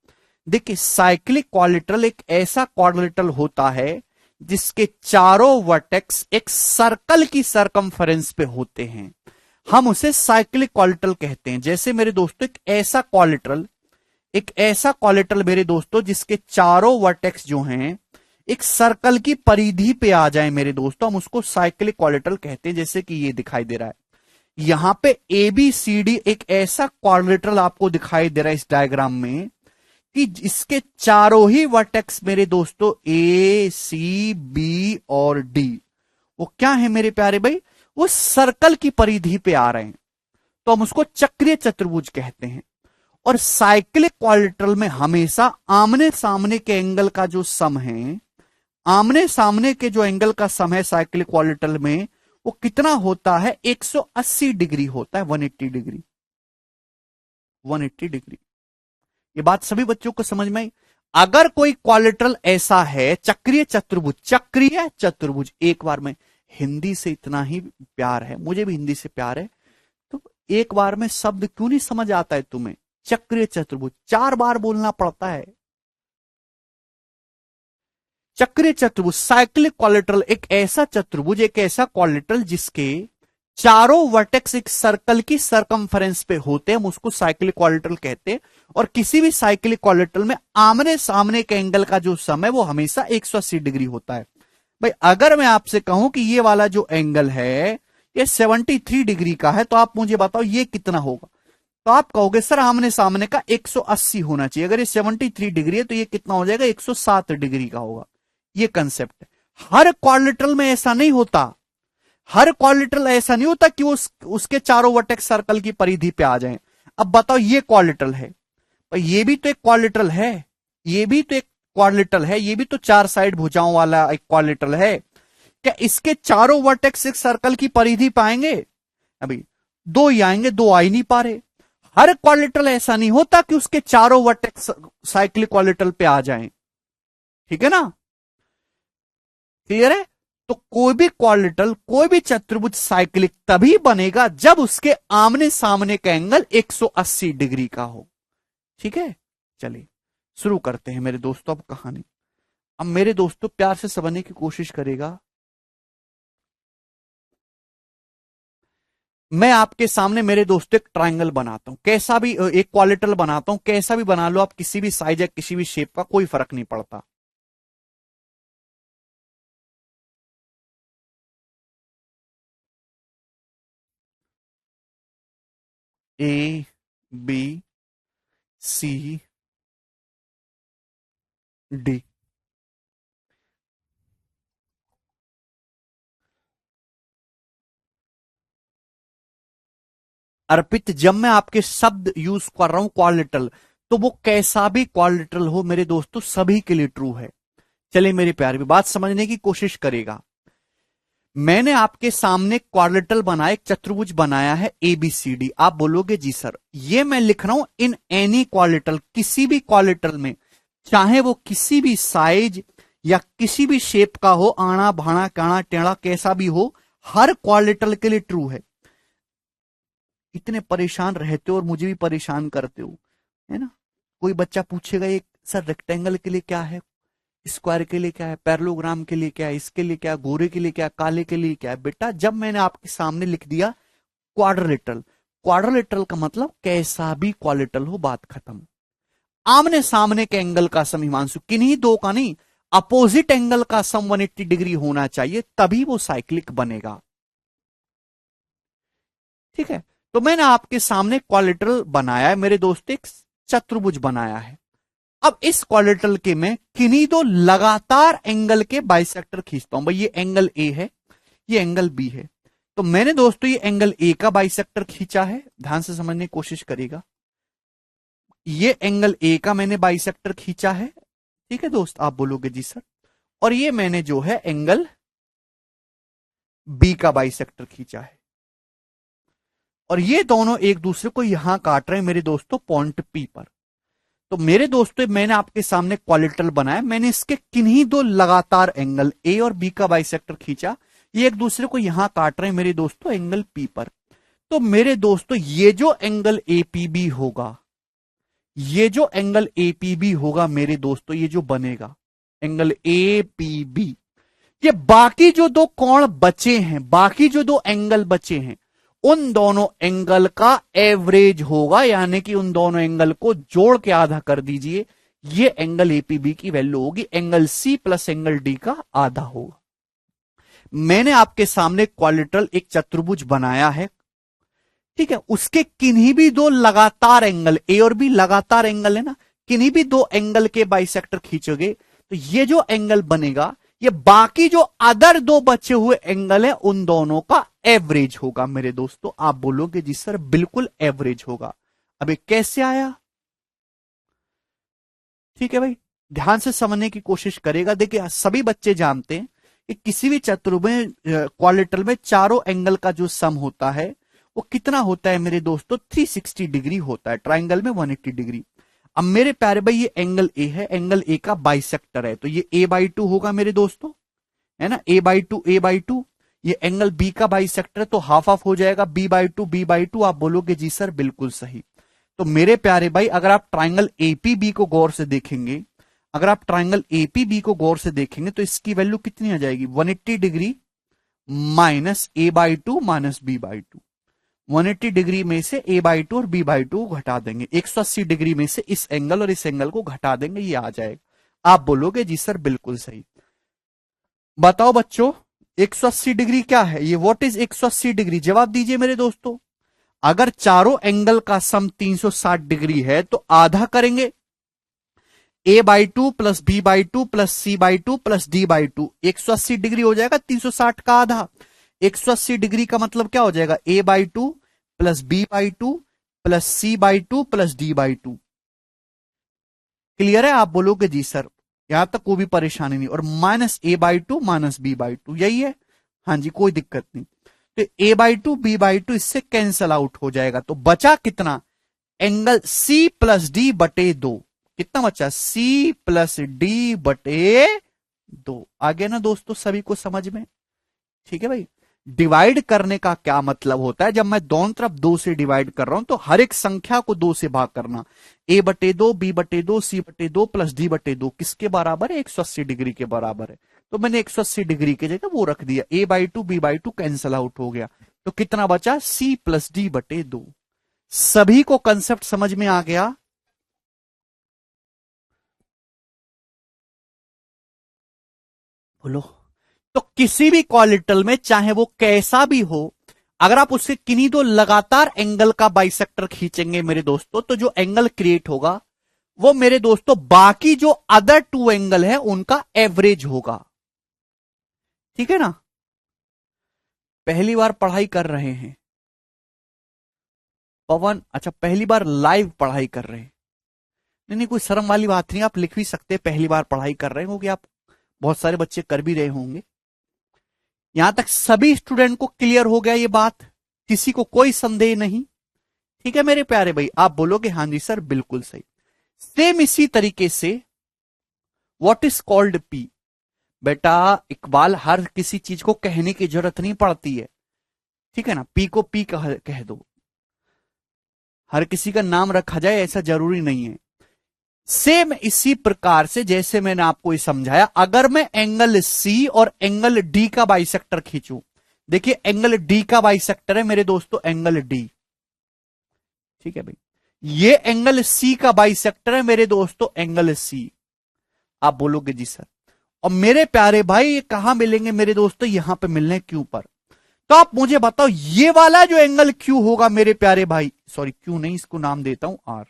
देखिए, साइक्लिक क्वाड्रिलेटरल एक ऐसा क्वाड्रिलेटरल होता है जिसके चारों वर्टेक्स एक सर्कल की सरकमफेरेंस पे होते हैं। हम उसे साइक्लिक क्वाड्रिलेटरल कहते हैं। जैसे मेरे दोस्तों, एक ऐसा क्वाड्रिलेटरल मेरे दोस्तों जिसके चारों वर्टेक्स जो हैं एक सर्कल की परिधि पे आ जाए मेरे दोस्तों, हम उसको साइक्लिक क्वाड्रिलेटरल कहते हैं। जैसे कि ये दिखाई दे रहा है, यहां पे ए बी सी डी एक ऐसा क्वाड्रिलेटरल आपको दिखाई दे रहा है इस डायग्राम में कि इसके चारों ही वर्टेक्स मेरे दोस्तों ए सी बी और डी, वो क्या है मेरे प्यारे भाई? वो सर्कल की परिधि पे आ रहे हैं, तो हम उसको चक्रीय चतुर्भुज कहते हैं। और साइक्लिक क्वाड्रिलेटरल में हमेशा आमने सामने के एंगल का जो सम है, आमने सामने के जो एंगल का सम है साइक्लिक क्वाड्रिलेटरल में, वो कितना होता है? 180 डिग्री होता है। 180 डिग्री, 180 डिग्री। ये बात सभी बच्चों को समझ में आई? अगर कोई क्वाड्रिलेटरल ऐसा है, चक्रीय चतुर्भुज, चक्रीय चतुर्भुज, एक बार में, हिंदी से इतना ही प्यार है, मुझे भी हिंदी से प्यार है, तो एक बार में शब्द क्यों नहीं समझ आता है तुम्हें? चक्रीय चतुर्भुज 4 बार बोलना पड़ता है। चक्रीय चतुर्भुज, साइक्लिक क्वाड्रिलेटरल, एक ऐसा चतुर्भुज, एक ऐसा क्वाड्रिलेटरल जिसके चारों वर्टेक्स एक सर्कल की सरकमफेरेंस पे होते हैं, हम उसको साइक्लिक क्वाड्रिलेटरल कहते हैं। और किसी भी साइक्लिक क्वाड्रिलेटरल में आमने सामने के एंगल का जो सम है वो हमेशा 180 डिग्री होता है। भाई, अगर मैं आपसे कहूं कि ये वाला जो एंगल है ये 73 डिग्री का है, तो आप मुझे बताओ ये कितना होगा? तो आप कहोगे सर आमने सामने का 180 होना चाहिए। अगर ये 73 डिग्री है तो ये कितना हो जाएगा? 107 डिग्री का होगा। ये कंसेप्ट है। हर क्वाड्रिलेटरल में ऐसा नहीं होता, हर क्वाड्रिलेटरल ऐसा नहीं होता कि उसके चारों वर्टेक्स सर्कल की परिधि पे आ जाएं। अब बताओ, ये क्वाड्रिलेटरल है, पर ये भी तो एक क्वाड्रिलेटरल है, ये भी तो एक क्वाड्रिलेटरल है, ये भी तो चार साइड भुजाओं वाला एक क्वाड्रिलेटरल है। क्या इसके चारों वर्टेक्स एक सर्कल की परिधि पाएंगे? अभी दो ही आएंगे, दो आ ही नहीं पा रहे। हर क्वाड्रिलेटरल ऐसा नहीं होता कि उसके चारों वर्टेक्स साइक्लिक क्वाड्रिलेटरल पे आ जाएं। ठीक है ना? क्लियर है? तो कोई भी क्वाड्रिलेटरल, कोई भी चतुर्भुज साइक्लिक तभी बनेगा जब उसके आमने सामने का एंगल 180 डिग्री का हो। ठीक है, चलिए शुरू करते हैं मेरे दोस्तों अब कहानी। अब मेरे दोस्तों प्यार से समझने की कोशिश करेगा। मैं आपके सामने मेरे दोस्तों एक ट्रायंगल बनाता हूं, कैसा भी, एक क्वाड्रिलेटरल बनाता हूं, कैसा भी बना लो आप, किसी भी साइज या किसी भी शेप का, कोई फर्क नहीं पड़ता। ए बी सी डी। अर्पित, जब मैं आपके शब्द यूज कर रहा हूं क्वाड्रिलेटरल, तो वो कैसा भी क्वाड्रिलेटरल हो मेरे दोस्तों, सभी के लिए ट्रू है। चलिए मेरे प्यारे भी बात समझने की कोशिश करेगा। मैंने आपके सामने क्वाड्रिलेटरल बनाया, एक चतुर्भुज बनाया है एबीसीडी। आप बोलोगे जी सर, ये मैं लिख रहा हूं इन एनी क्वाड्रिलेटरल, किसी भी क्वाड्रिलेटरल में, चाहे वो किसी भी साइज या किसी भी शेप का हो, आना भाना काना टेढ़ा कैसा भी हो, हर क्वाड्रिलेटरल के लिए ट्रू है। इतने परेशान रहते हो और मुझे भी परेशान करते हो, है ना? कोई बच्चा पूछेगा एक सर रेक्टेंगल के लिए क्या है, स्क्वायर के लिए क्या है, पैरेललोग्राम के लिए क्या है, इसके लिए क्या है, गोरे के लिए क्या है, काले के लिए क्या है। बेटा जब मैंने आपके सामने लिख दिया क्वाड्रिलेटरल, क्वाड्रिलेटरल का मतलब कैसा भी क्वाड्रिलेटरल हो, बात खत्म। आमने सामने के एंगल का सम, हिमांशु किन्हीं दो का नहीं, अपोजिट एंगल का सम 180 डिग्री होना चाहिए, तभी वो साइक्लिक बनेगा। ठीक है, तो मैंने आपके सामने क्वाड्रिलेटरल बनाया है मेरे दोस्त, एक चतुर्भुज बनाया है। अब इस क्वाड्रिलेटरल के मैं किन्हीं दो लगातार एंगल के बाइसेक्टर खींचता हूं। भाई ये एंगल ए है, ये एंगल बी है, तो मैंने दोस्तों ये एंगल ए का बाइसेक्टर खींचा है, ध्यान से समझने की कोशिश करिएगा। ये एंगल ए का मैंने बाइसेक्टर खींचा है। ठीक है दोस्त, आप बोलोगे जी सर। और ये मैंने जो है एंगल बी का बाइसेक्टर खींचा है, और ये दोनों एक दूसरे को यहां काट रहे हैं मेरे दोस्तों पॉइंट पी पर। तो मेरे दोस्तों मैंने आपके सामने क्वाड्रिलेटरल बनाया, मैंने इसके किन्हीं दो लगातार एंगल ए और बी का बाइसेक्टर खींचा, ये एक दूसरे को यहां काट रहे हैं मेरे दोस्तों एंगल पी पर। तो मेरे दोस्तों ये जो एंगल एपीबी होगा, ये जो एंगल एपीबी होगा मेरे दोस्तों, ये जो बनेगा एंगल एपीबी, ये बाकी जो दो कोण बचे हैं, बाकी जो दो एंगल बचे हैं, उन दोनों एंगल का एवरेज होगा, यानी कि उन दोनों एंगल को जोड़ के आधा कर दीजिए, ये एंगल एपीबी की वैल्यू होगी, angle C plus angle D का आधा होगा। मैंने आपके सामने क्वाड्रिलेटरल एक चतुर्भुज बनाया है, ठीक है, उसके किन्हीं भी दो लगातार एंगल, ए और बी लगातार एंगल है ना, किन्हीं भी दो एंगल के बाइसेक्टर खींचोगे तो ये जो एंगल बनेगा, ये बाकी जो अदर दो बचे हुए एंगल है उन दोनों का एवरेज होगा मेरे दोस्तों। आप बोलोगे जी सर बिल्कुल एवरेज होगा। अब ये कैसे आया? ठीक है भाई, ध्यान से समझने की कोशिश करेगा। देखिए सभी बच्चे जानते हैं कि किसी भी चतुर्भुज क्वाड्रिलेटरल में चारों एंगल का जो सम होता है वो कितना होता है मेरे दोस्तों, 360 डिग्री होता है, ट्राइंगल में 180 डिग्री। अब मेरे प्यारे भाई ये एंगल ए है, एंगल ए का बाइसेक्टर है, तो ये a/2 होगा मेरे दोस्तों, है ना, a/2 ये एंगल बी का बाइसेक्टर है, तो हाफ ऑफ हो जाएगा b/2 आप बोलोगे जी सर बिल्कुल सही। तो मेरे प्यारे भाई अगर आप ट्राइंगल एपीबी को गौर से देखेंगे, अगर आप ट्राइंगल एपीबी को गौर से देखेंगे तो इसकी वैल्यू कितनी आ जाएगी, 180 degree minus a/2 minus b/2। 180 degree में से a/2 और b/2 को घटा देंगे, 180 डिग्री में से इस एंगल और इस एंगल को घटा देंगे, ये आ जाएगा। आप बोलोगे जी सर बिल्कुल सही। बताओ बच्चों 180 डिग्री क्या है, ये व्हाट इज 180 डिग्री, जवाब दीजिए मेरे दोस्तों। अगर चारों एंगल का सम 360 डिग्री है तो आधा करेंगे, a/2 plus b/2 plus c/2 plus d/2 180 degree हो जाएगा 360 का आधा। 180 डिग्री का मतलब क्या हो जाएगा, a/2 plus b/2 plus c/2 plus d/2। Clear है? आप बोलोगे जी सर, यहां तक कोई भी परेशानी नहीं। और -a/2 माइनस b/2 यही है। हाँ जी, कोई दिक्कत नहीं। तो a/2 b/2 इससे कैंसल आउट हो जाएगा, तो बचा कितना, एंगल C प्लस डी बटे 2। कितना बचा, C प्लस डी बटे 2। आ गया ना दोस्तों सभी को समझ में? ठीक है भाई। डिवाइड करने का क्या मतलब होता है, जब मैं दोनों तरफ 2 से डिवाइड कर रहा हूं तो हर एक संख्या को 2 से भाग करना। a/2 b/2 c/2 plus d/2 किसके बराबर है, 180 डिग्री के बराबर है। तो मैंने 180 डिग्री की जगह वो रख दिया, a/2 b/2 कैंसल आउट हो गया, तो कितना बचा, c प्लस d/2। सभी को कंसेप्ट समझ में आ गया? बोलो। तो किसी भी क्वालिटल में चाहे वो कैसा भी हो, अगर आप उससे किन्हीं दो लगातार एंगल का बाइसेक्टर खींचेंगे मेरे दोस्तों, तो जो एंगल क्रिएट होगा वो मेरे दोस्तों बाकी जो अदर 2 एंगल है उनका एवरेज होगा। ठीक है ना? पहली बार पढ़ाई कर रहे हैं पवन? अच्छा, पहली बार लाइव पढ़ाई कर रहे हैं। नहीं नहीं, कोई शर्म वाली बात नहीं, आप लिख भी सकते हैं पहली बार पढ़ाई कर रहे हैं, क्योंकि आप बहुत सारे बच्चे कर भी रहे होंगे। यहां तक सभी स्टूडेंट को क्लियर हो गया ये बात, किसी को कोई संदेह नहीं? ठीक है मेरे प्यारे भाई, आप बोलोगे हाँ जी सर बिल्कुल सही। सेम इसी तरीके से व्हाट इज कॉल्ड पी। बेटा इकबाल, हर किसी चीज को कहने की जरूरत नहीं पड़ती है, ठीक है ना? पी को पी कह दो, हर किसी का नाम रखा जाए ऐसा जरूरी नहीं है। सेम इसी प्रकार से जैसे मैंने आपको ये समझाया, अगर मैं एंगल सी और एंगल डी का बाइसेक्टर खींचूं, देखिए एंगल डी का बाइसेक्टर है मेरे दोस्तों एंगल डी, ठीक है भाई। ये एंगल सी का बाइसेक्टर है मेरे दोस्तों एंगल सी। आप बोलोगे जी सर, और मेरे प्यारे भाई ये कहां मिलेंगे मेरे दोस्तों, यहां पे मिलने क्यू पर। तो आप मुझे बताओ ये वाला जो एंगल क्यू होगा मेरे प्यारे भाई, सॉरी क्यू नहीं, इसको नाम देता हूं आर,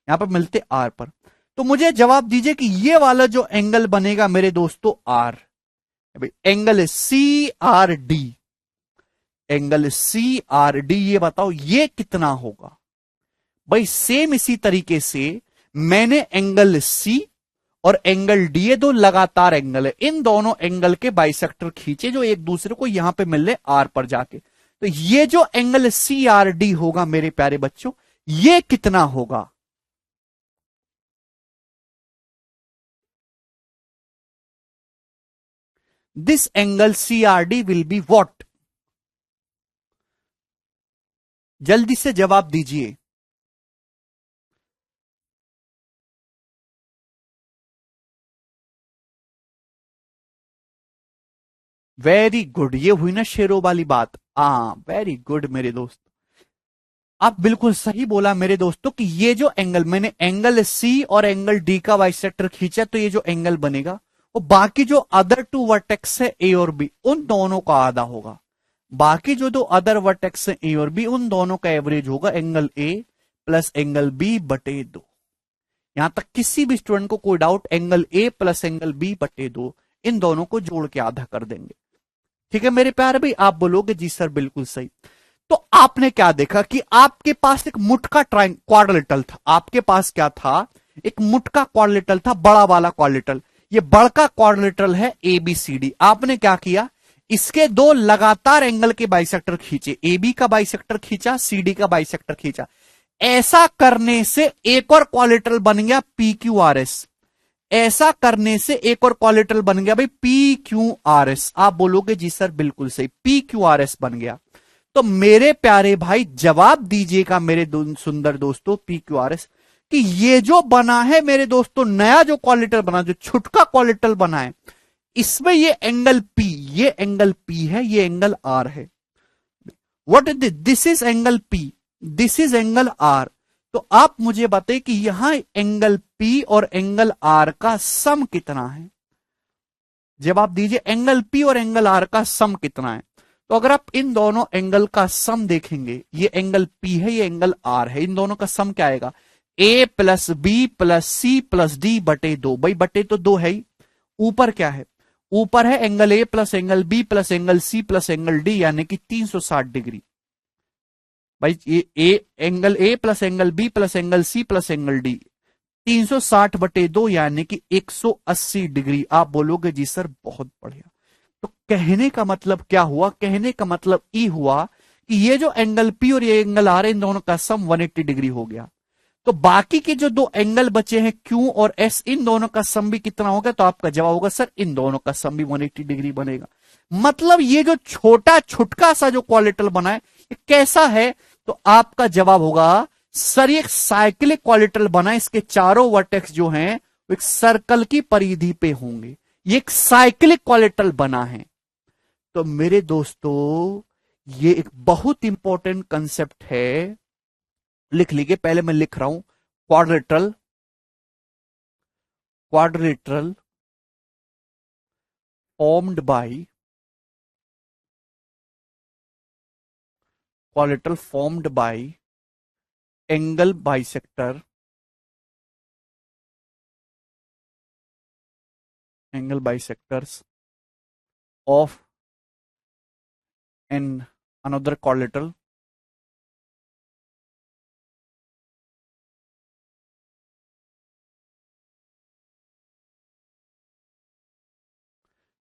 यहां पर मिलते आर पर। तो मुझे जवाब दीजिए कि ये वाला जो एंगल बनेगा मेरे दोस्तों R, angle C R D, angle C R D, ये बताओ ये कितना होगा भाई। सेम इसी तरीके से मैंने एंगल सी और एंगल डी, ये दो लगातार एंगल है, इन दोनों एंगल के बाइसेक्टर खींचे जो एक दूसरे को यहां पे मिल रहे आर पर जाके। तो ये जो एंगल सी आर डी होगा मेरे प्यारे बच्चों, ये कितना होगा? This angle C R D will be what? जल्दी से जवाब दीजिए। वेरी गुड, ये हुई ना शेरों वाली बात। हाँ वेरी गुड मेरे दोस्त, आप बिल्कुल सही बोला मेरे दोस्तों कि ये जो एंगल, मैंने एंगल सी और एंगल डी का बाइसेक्टर खींचा, तो ये जो एंगल बनेगा वो बाकी जो अदर 2 वर्टेक्स है ए और बी, उन दोनों का आधा होगा। बाकी जो 2 अदर वर्टेक्स है ए और बी, उन दोनों का एवरेज होगा angle A plus angle B बटे 2। यहां तक किसी भी स्टूडेंट को कोई doubt, angle A plus angle B बटे 2, इन दोनों को जोड़ के आधा कर देंगे। ठीक है मेरे प्यारे भाई, आप बोलोगे जी सर बिल्कुल सही। तो आपने क्या देखा कि आपके पास एक मुठ का क्वाड्रिलेटरल था, आपके पास क्या था, एक मुठ का क्वाड्रिलेटरल था, बड़ा वाला क्वाड्रिलेटरल। ये बड़का क्वाड्रिलेटरल है एबीसीडी। आपने क्या किया, इसके 2 लगातार एंगल के बाइसेक्टर खींचे, एबी का बाइसेक्टर खींचा, सीडी का बाइसेक्टर खींचा। ऐसा करने से एक और क्वाड्रिलेटरल बन गया पी क्यू आर एस। ऐसा करने से एक और क्वाड्रिलेटरल बन गया भाई पी क्यू आर एस। आप बोलोगे जी सर बिल्कुल सही, पी क्यू आर एस बन गया। तो मेरे प्यारे भाई जवाब दीजिएगा मेरे सुंदर दोस्तों पी क्यू आर एस, कि ये जो बना है मेरे दोस्तों, नया जो क्वाड्रिलेटरल बना, जो छुटका क्वाड्रिलेटरल बना है, इसमें ये एंगल पी, ये एंगल पी है, ये एंगल आर है। What is this is angle P, this is angle R. तो आप मुझे बताइए कि यहां एंगल पी और एंगल आर का सम कितना है? जवाब दीजिए, एंगल पी और एंगल आर का सम कितना है? तो अगर आप इन दोनों एंगल का सम देखेंगे, ये एंगल पी है, ये एंगल आर है, इन दोनों का सम क्या आएगा, A plus B plus C plus D बटे 2। भाई बटे तो 2 है ही। ऊपर क्या है? ऊपर है angle A plus angle B plus angle C plus angle D, यानी कि 360 डिग्री। भाई ये angle A plus angle B plus angle C plus angle D 360 बटे 2 यानी कि 180 डिग्री। आप बोलोगे जी सर बहुत बढ़िया। तो कहने का मतलब क्या हुआ? कहने का मतलब ई हुआ कि ये जो एंगल पी और ये एंगल आर इन दोनों का सम 180 डिग्री हो गया। तो बाकी के जो दो एंगल बचे हैं क्यू और एस, इन दोनों का सम भी कितना होगा? तो आपका जवाब होगा सर इन दोनों का सम भी 180 डिग्री बनेगा। मतलब ये जो छोटा छुटका सा जो क्वालिटल बना है ये कैसा है? तो आपका जवाब होगा सर ये एक साइक्लिक क्वालिटल बना है, इसके चारों वर्टेक्स जो हैं वो एक सर्कल की परिधि पे होंगे। ये एक साइक्लिक क्वालिटल बना है। तो मेरे दोस्तों ये एक बहुत इंपॉर्टेंट कंसेप्ट है, लिख लीजिए। पहले मैं लिख रहा हूं quadrilateral, quadrilateral formed by, quadrilateral formed by angle bisector, angle bisectors of an another quadrilateral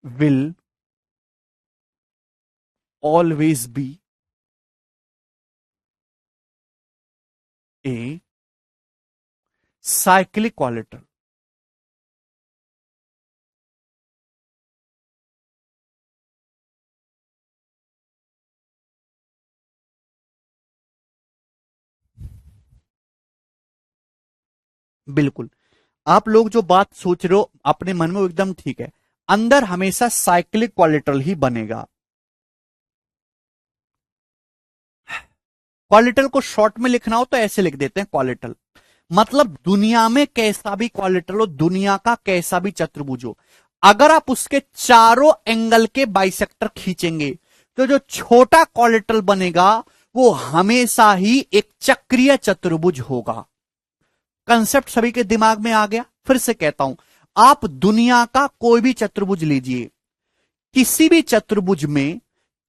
will always be a cyclic qualitrol। बिल्कुल आप लोग जो बात सोच रहे हो अपने मन में वो एकदम ठीक है। अंदर हमेशा साइक्लिक क्वालिटरल ही बनेगा। क्वालिटरल को शॉर्ट में लिखना हो तो ऐसे लिख देते हैं क्वालिटरल, मतलब दुनिया में कैसा भी क्वालिटरल हो, दुनिया का कैसा भी चतुर्भुज हो, अगर आप उसके चारों एंगल के बाइसेक्टर खींचेंगे तो जो छोटा क्वालिटरल बनेगा वो हमेशा ही एक चक्रीय चतुर्भुज होगा। कंसेप्ट सभी के दिमाग में आ गया? फिर से कहता हूं, आप दुनिया का कोई भी चतुर्भुज लीजिए, किसी भी चतुर्भुज में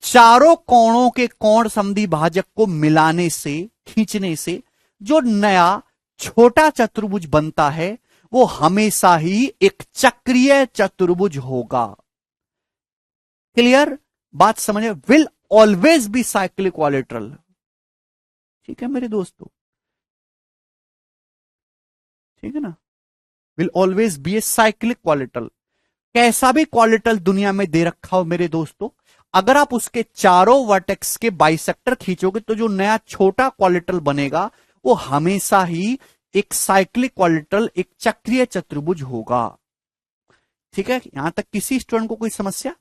चारों कोणों के कोण समद्वि भाजक को मिलाने से, खींचने से जो नया छोटा चतुर्भुज बनता है वो हमेशा ही एक चक्रीय चतुर्भुज होगा। क्लियर बात समझे? Will always be cyclic quadrilateral. ठीक है मेरे दोस्तों, ठीक है ना? Will always be a cyclic quadrilateral. कैसा भी क्वालिटरल दुनिया में दे रखा हो मेरे दोस्तों, अगर आप उसके चारों वर्टेक्स के बाइसेक्टर खींचोगे तो जो नया छोटा क्वालिटरल बनेगा वो हमेशा ही एक साइक्लिक क्वालिटरल, एक चक्रीय चतुर्भुज होगा। ठीक है, यहां तक किसी स्टूडेंट को कोई समस्या?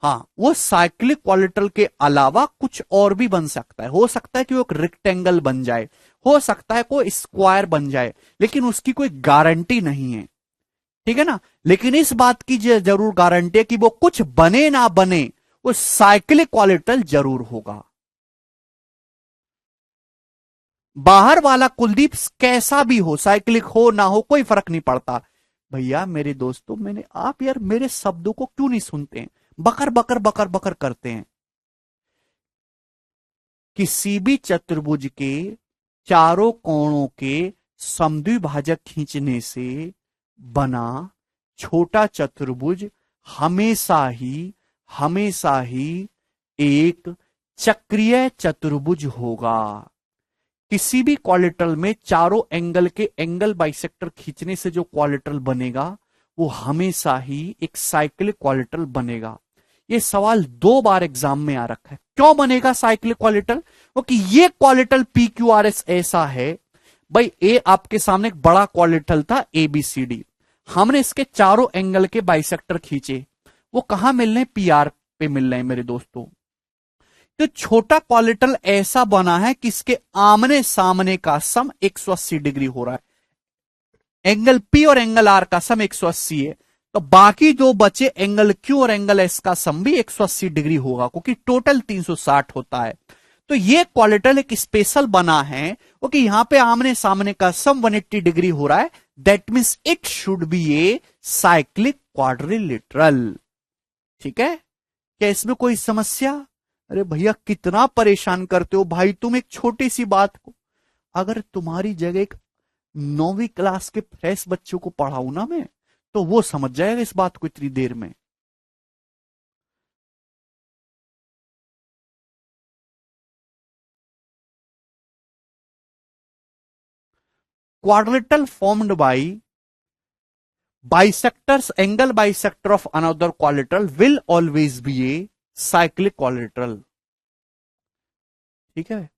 हाँ, वो साइक्लिक क्वालिटरल के अलावा कुछ और भी बन सकता है। हो सकता है कि वो एक रेक्टेंगल बन जाए, हो सकता है कोई स्क्वायर बन जाए, लेकिन उसकी कोई गारंटी नहीं है। ठीक है ना? लेकिन इस बात की जरूर गारंटी है कि वो कुछ बने ना बने वो साइक्लिक क्वालिटरल जरूर होगा। बाहर वाला कुलदीप कैसा भी हो, साइक्लिक हो ना हो कोई फर्क नहीं पड़ता। भैया मेरे दोस्तों, आप यार मेरे शब्दों को क्यों नहीं सुनते हैं? बकर बकर बकर बकर करते हैं। किसी भी चतुर्भुज के चारों कोणों के समद्विभाजक खींचने से बना छोटा चतुर्भुज हमेशा ही एक चक्रीय चतुर्भुज होगा। किसी भी क्वालिटरल में चारों एंगल के एंगल बाइसेक्टर खींचने से जो क्वालिटरल बनेगा वो हमेशा ही एक साइक्लिक क्वालिटरल बनेगा। ये सवाल 2 बार एग्जाम में आ रखा है। क्यों बनेगा साइक्लिक क्वालिटरल? क्योंकि ये क्वालिटरल पी क्यू आर एस ऐसा है। भाई ए आपके सामने एक बड़ा क्वालिटरल था ए बी सी डी, हमने इसके चारों एंगल के बाइसेक्टर खींचे, वो कहां मिल रहे हैं? पी आर पे मिल रहे हैं मेरे दोस्तों। तो छोटा क्वालिटरल ऐसा बना है कि इसके आमने सामने का सम 180 डिग्री हो रहा है। एंगल पी और एंगल आर का सम 180 है, तो बाकी जो बचे एंगल क्यू और एंगल एस का सम भी 180 डिग्री होगा, क्योंकि टोटल 360 होता है। तो ये क्वालिटल एक स्पेशल बना है क्योंकि यहां पे आमने सामने का सम 180 डिग्री हो रहा है, that means it should be a cyclic quadrilateral. ठीक है, क्या इसमें कोई समस्या? अरे भैया कितना परेशान करते हो भाई तुम एक छोटी सी बात को। अगर तुम्हारी जगह एक 9वीं क्लास के फ्रेश बच्चों को पढ़ाऊं ना मैं, तो वो समझ जाएगा इस बात को इतनी देर में। Quadrilateral formed by bisectors angle bisector of another quadrilateral will always be a cyclic quadrilateral। ठीक है,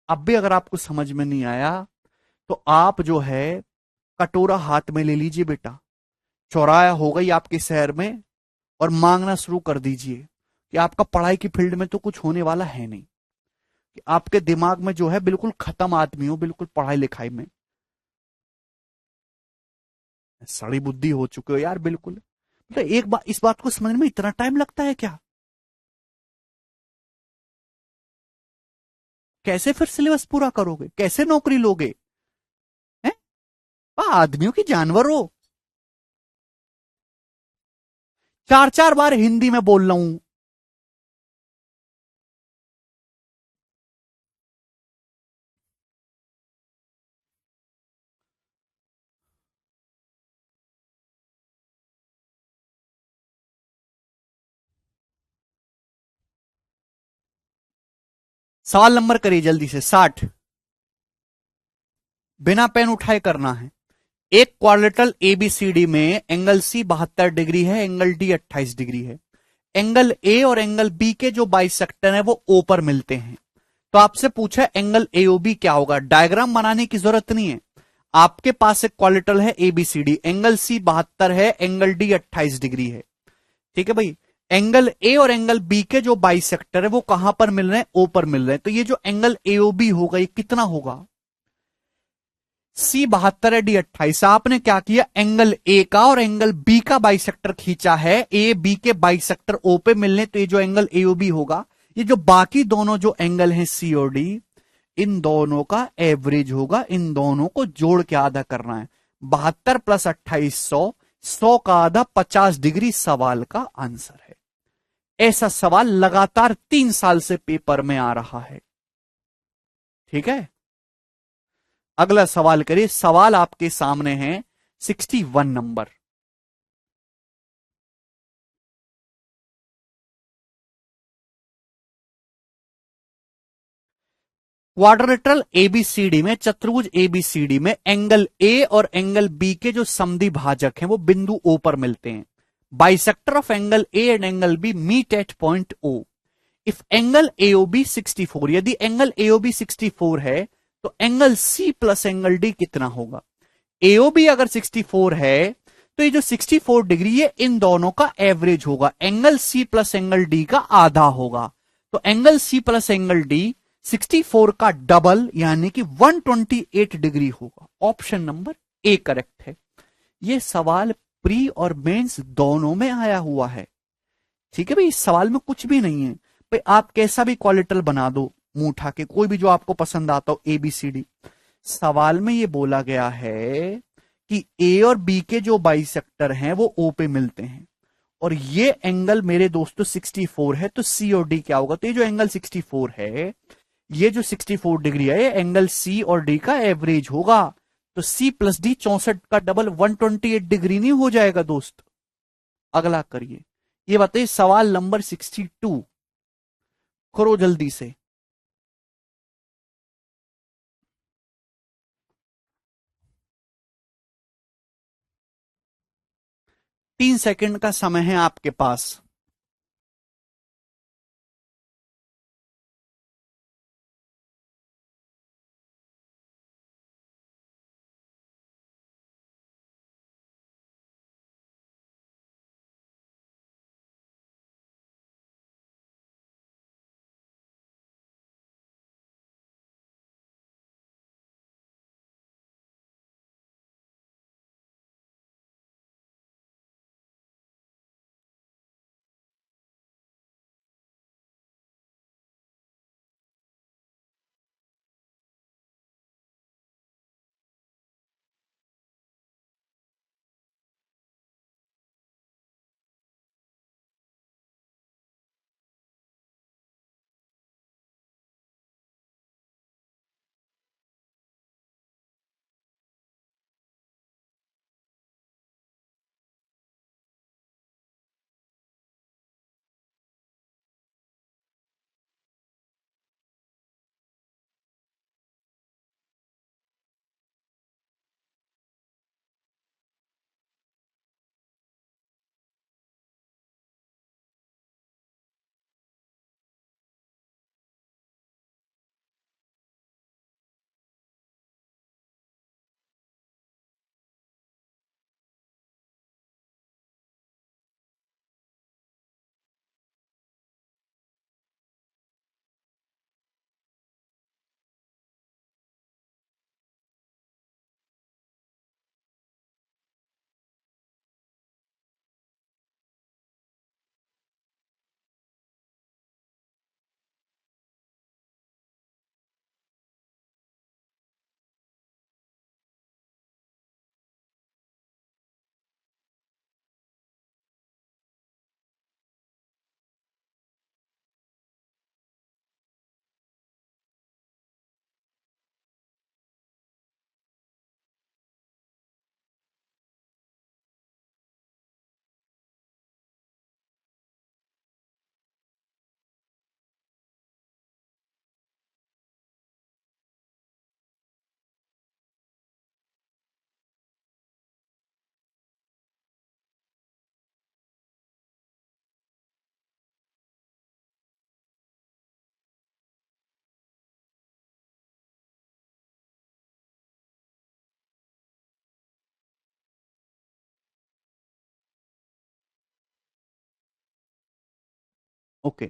अब भी अगर आपको समझ में नहीं आया तो आप जो है कटोरा हाथ में ले लीजिए बेटा, चौराया हो गई आपके शहर में, और मांगना शुरू कर दीजिए कि आपका पढ़ाई की फील्ड में तो कुछ होने वाला है नहीं, कि आपके दिमाग में जो है बिल्कुल खत्म आदमी हो, बिल्कुल पढ़ाई लिखाई में सड़ी बुद्धि हो चुके हो यार बिल्कुल। मतलब एक बात, इस बात को समझने में इतना टाइम लगता है क्या? कैसे फिर सिलेबस पूरा करोगे, कैसे नौकरी लोगे? हैं? आदमियों की जानवर हो। चार चार बार हिंदी में बोल रहा हूं। सवाल नंबर करिए जल्दी से, 60। बिना पेन उठाए करना है। एक क्वाड्रिलेटरल एबीसीडी में एंगल सी 72 डिग्री है, एंगल डी 28 डिग्री है। एंगल ए और एंगल बी के जो बाइसेक्टर है वो ओ पर मिलते हैं। तो आपसे पूछा एंगल एओबी क्या होगा, डायग्राम बनाने की जरूरत नहीं है। आपके पास एक क्वाड्रिलेटरल है एबीसीडी, एंगल सी 72 है, एंगल डी 28 डिग्री है। ठीक है भाई, एंगल ए और एंगल बी के जो बाइसेक्टर है वो कहां पर मिल रहे हैं, ओ पर मिल रहे हैं। तो ये जो एंगल एओबी होगा ये कितना होगा, सी 72 है डी 28। आपने क्या किया, एंगल ए का और एंगल बी का बाइसेक्टर खींचा है, ए बी के बाइसेक्टर ओ पे मिलने, तो ये जो एंगल एओबी होगा, ये जो बाकी दोनों जो एंगल हैं सी और डी, इन दोनों का एवरेज होगा, इन दोनों को जोड़ के आधा करना है। 72 प्लस 28 100 का आधा 50 डिग्री सवाल का आंसर है। ऐसा सवाल लगातार 3 साल से पेपर में आ रहा है। ठीक है, अगला सवाल करिए, सवाल आपके सामने है 61 नंबर। क्वाड्रिलेटरल एबीसीडी में, चतुर्भुज एबीसीडी में एंगल ए और एंगल बी के जो समद्वि भाजक हैं वो बिंदु ओ पर मिलते हैं। Bisector of angle A and angle B meet at point O. If angle AOB 64, यदि एंगल एओबी 64 है तो angle C plus angle D कितना होगा? एओबी अगर 64 है तो ये जो 64 डिग्री है इन दोनों का एवरेज होगा, angle C plus angle D का आधा होगा। तो angle C plus angle D 64 का डबल यानी कि 128 डिग्री होगा। ऑप्शन नंबर ए करेक्ट है। यह सवाल प्री और मेंस दोनों में आया हुआ है। ठीक है भाई, इस सवाल में कुछ भी नहीं है भाई, आप कैसा भी क्वालिटल बना दो मुंह उठा के, कोई भी जो आपको पसंद आता हो एबीसीडी। सवाल में ये बोला गया है कि ए और बी के जो बाइसेक्टर हैं वो ओ पे मिलते हैं, और ये एंगल मेरे दोस्तों 64 है, तो सी और डी क्या होगा? तो ये जो एंगल 64 है, ये जो 64 डिग्री है, ये एंगल सी और डी का एवरेज होगा। तो सी प्लस डी 64 का डबल 128 डिग्री नहीं हो जाएगा दोस्त? अगला करिए, ये बताइए सवाल नंबर 62, करो जल्दी से। 3 सेकंड का समय है आपके पास। ओके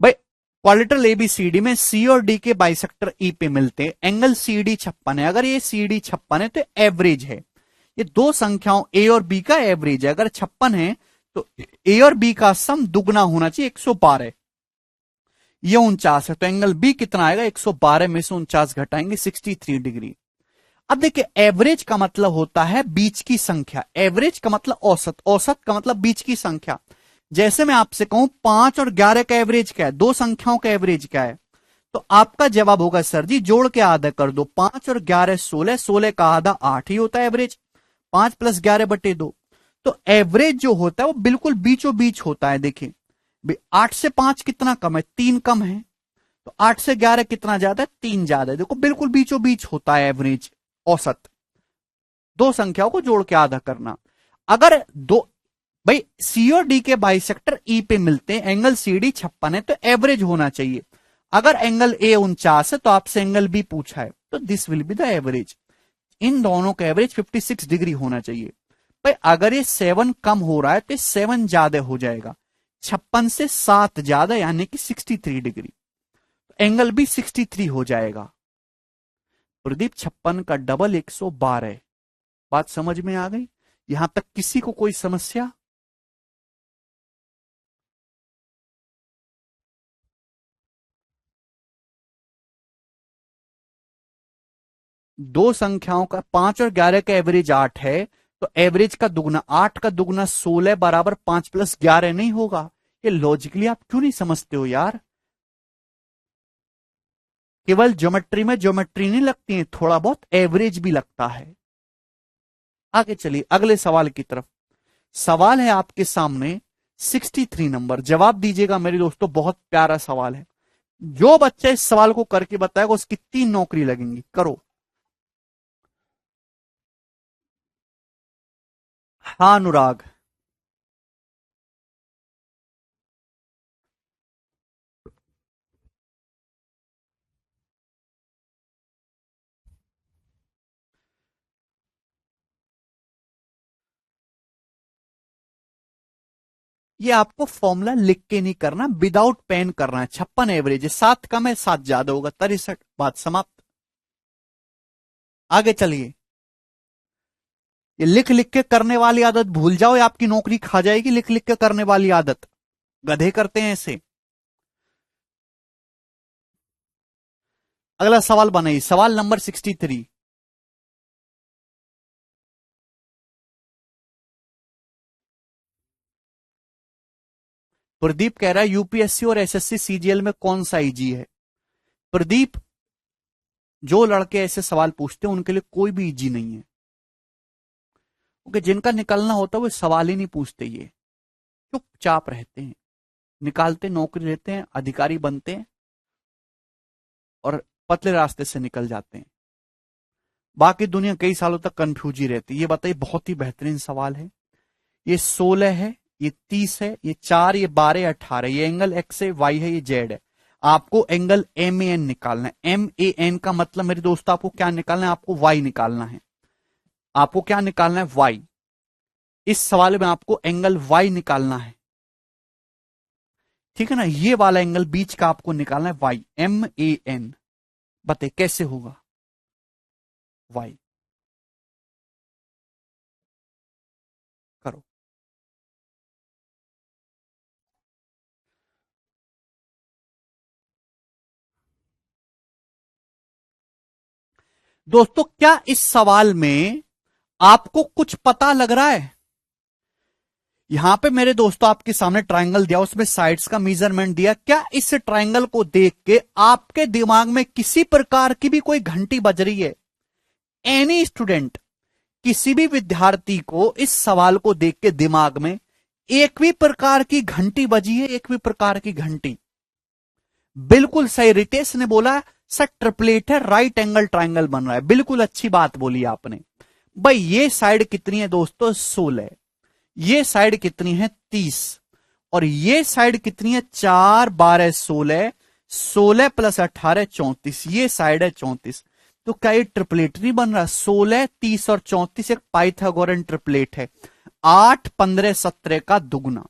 भाई, क्वाड्रिलेटरल एबीसीडी में सी और डी के बाइसेक्टर ई पे मिलते हैं, एंगल सी डी 56 है। अगर ये सी डी 56 है तो एवरेज है, ये दो संख्याओं ए और बी का एवरेज है। अगर 56 है तो ए और बी का सम दुगना होना चाहिए 112, ये 49 है, तो एंगल बी कितना आएगा, 112 में से 49 घटाएंगे 63 डिग्री। अब देखिए, एवरेज का मतलब होता है बीच की संख्या, एवरेज का मतलब औसत, औसत का मतलब बीच की संख्या। जैसे मैं आपसे कहूं 5 और 11 का एवरेज क्या है, दो संख्याओं का एवरेज क्या है, तो आपका जवाब होगा सर जी जोड़ के आधा कर दो, 5 और 11 16, 16 का आधा 8 ही होता है एवरेज, 5 + 11/2। तो एवरेज जो होता है वो बिल्कुल बीचों बीच होता है। देखिए 8 से 5 कितना कम है, 3 कम है, तो 8 से 11 कितना ज्यादा है, 3 ज्यादा है। देखो बिल्कुल बीचों बीच होता है एवरेज, औसत, दो संख्याओं को जोड़ के आधा करना। अगर दो भाई सी और डी के बाइसेक्टर ई पे मिलते हैं, एंगल सी डी 56 है तो एवरेज होना चाहिए। अगर एंगल ए 49 है तो आपसे एंगल बी पूछा है, तो this will be the average, इन दोनों का एवरेज 56 डिग्री होना चाहिए। भाई अगर ये 7 कम हो रहा है तो 7 ज्यादा हो जाएगा, 56 से 7 ज्यादा यानी कि 63 डिग्री, एंगल भी 63 हो जाएगा। प्रदीप 56 का डबल 112, बात समझ में आ गई? यहां तक किसी को कोई समस्या? दो संख्याओं का 5 और 11 का एवरेज 8 है, तो एवरेज का दुगना, 8 का दुगना 16 बराबर 5 + 11 नहीं होगा। ये लॉजिकली आप क्यों नहीं समझते हो यार? केवल ज्योमेट्री में ज्योमेट्री नहीं लगती है, थोड़ा बहुत एवरेज भी लगता है। आगे चलिए अगले सवाल की तरफ। सवाल है आपके सामने 63 नंबर, जवाब दीजिएगा मेरे दोस्तों, बहुत प्यारा सवाल है। जो बच्चा इस सवाल को करके बताएगा उसकी 3 नौकरी लगेंगी, करो। हाँ अनुराग, ये आपको फॉर्मूला लिख के नहीं करना, विदाउट पेन करना है। 56 एवरेज है, 7 कम है 7 ज्यादा होगा, 63, बात समाप्त। आगे चलिए, ये लिख लिख के करने वाली आदत भूल जाओ, ये आपकी नौकरी खा जाएगी। लिख लिख के करने वाली आदत, गधे करते हैं ऐसे। अगला सवाल बनाइए, सवाल नंबर 63। प्रदीप कह रहा है यूपीएससी और एसएससी सीजीएल में कौन सा इजी है? प्रदीप, जो लड़के ऐसे सवाल पूछते हैं उनके लिए कोई भी इजी नहीं है, क्योंकि जिनका निकलना होता है वो सवाल ही नहीं पूछते, ये चुपचाप रहते हैं, निकालते, नौकरी लेते हैं, अधिकारी बनते हैं और पतले रास्ते से निकल जाते हैं। बाकी दुनिया कई सालों तक कंफ्यूज ही रहती है। ये बताइए, बहुत ही बेहतरीन सवाल है। ये 16 है, ये 30 है, ये 4, ये 12, 18, ये एंगल एक्स है, वाई है, ये जेड है। आपको एंगल एम ए एन निकालना है। एम ए एन का मतलब मेरे दोस्तों आपको क्या निकालना है, आपको वाई निकालना है। आपको क्या निकालना है, वाई। इस सवाल में आपको एंगल वाई निकालना है, ठीक है ना? ये वाला एंगल बीच का आपको निकालना है, वाई, एम ए एन। बताइए कैसे होगा, वाई करो। दोस्तों क्या इस सवाल में आपको कुछ पता लग रहा है? यहां पे मेरे दोस्तों आपके सामने ट्रायंगल दिया, उसमें साइड्स का मेजरमेंट दिया। क्या इस ट्रायंगल को देख के आपके दिमाग में किसी प्रकार की भी कोई घंटी बज रही है? एनी स्टूडेंट, किसी भी विद्यार्थी को इस सवाल को देख के दिमाग में एक भी प्रकार की घंटी बजी है? एक भी प्रकार की घंटी? बिल्कुल सही, रितेश ने बोला सर ट्रिपलेट है, राइट एंगल ट्रायंगल बन रहा है। बिल्कुल अच्छी बात बोली आपने। भाई ये साइड कितनी है दोस्तों, 16, ये साइड कितनी है, 30, और ये साइड कितनी है, 4 12 16, 16 + 18 34, ये साइड है 34। तो क्या ये ट्रिपलेट नहीं बन रहा? 16 30 और 34 एक पाइथागोरन ट्रिपलेट है, 8 15 17 का दुगना।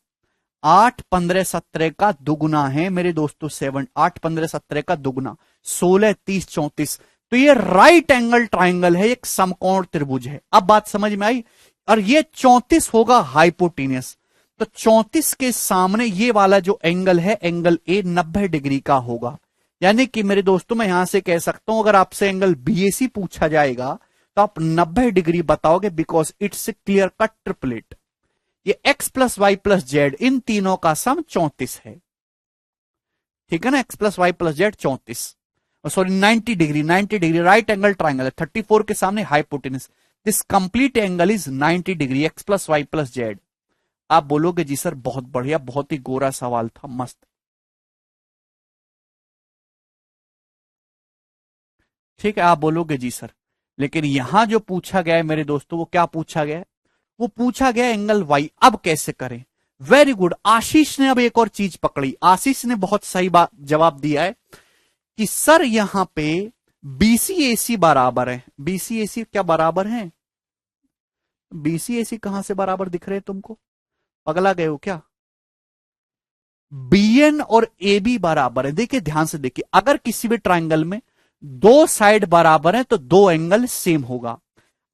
8 15 17 का दुगुना है मेरे दोस्तों, 7 8 15 17 का दुगुना 16 30 34। तो ये राइट एंगल ट्राइंगल है, एक समकोण त्रिभुज है। अब बात समझ में आई। और ये 34 होगा हाइपोटेनियस। तो 34 के सामने ये वाला जो एंगल है, एंगल ए 90 डिग्री का होगा। यानी कि मेरे दोस्तों मैं यहां से कह सकता हूं, अगर आपसे एंगल बीएसी पूछा जाएगा तो आप 90 डिग्री बताओगे, because it's clear cut triplet. ये x plus Y plus Z इन तीनों का सम 34 है। ठीक है ना, x plus Y plus Z 34, sorry 90 degree, 90 degree right angle triangle है। 34 के सामने hypotenuse, this complete angle is 90 degree, x plus Y plus Z. आप बोलोगे जी सर बहुत बढ़िया, बहुत ही गोरा सवाल था, मस्त। ठीक है, आप बोलोगे जी सर, लेकिन यहां जो पूछा गया है मेरे दोस्तों, वो क्या पूछा गया है? वो पूछा गया एंगल वाई। अब कैसे करें? वेरी गुड, आशीष ने अब एक और चीज पकड़ी। आशीष ने बहुत सही बात जवाब दिया है कि सर यहां पे बीसीएसी बराबर है। बीसीएसी क्या बराबर है? बीसीएसी कहां से बराबर दिख रहे हैं तुमको? पगला गए हो क्या? बीएन और ए बी बराबर है। देखिए ध्यान से देखिए, अगर किसी भी ट्राइंगल में दो साइड बराबर है तो दो एंगल सेम होगा।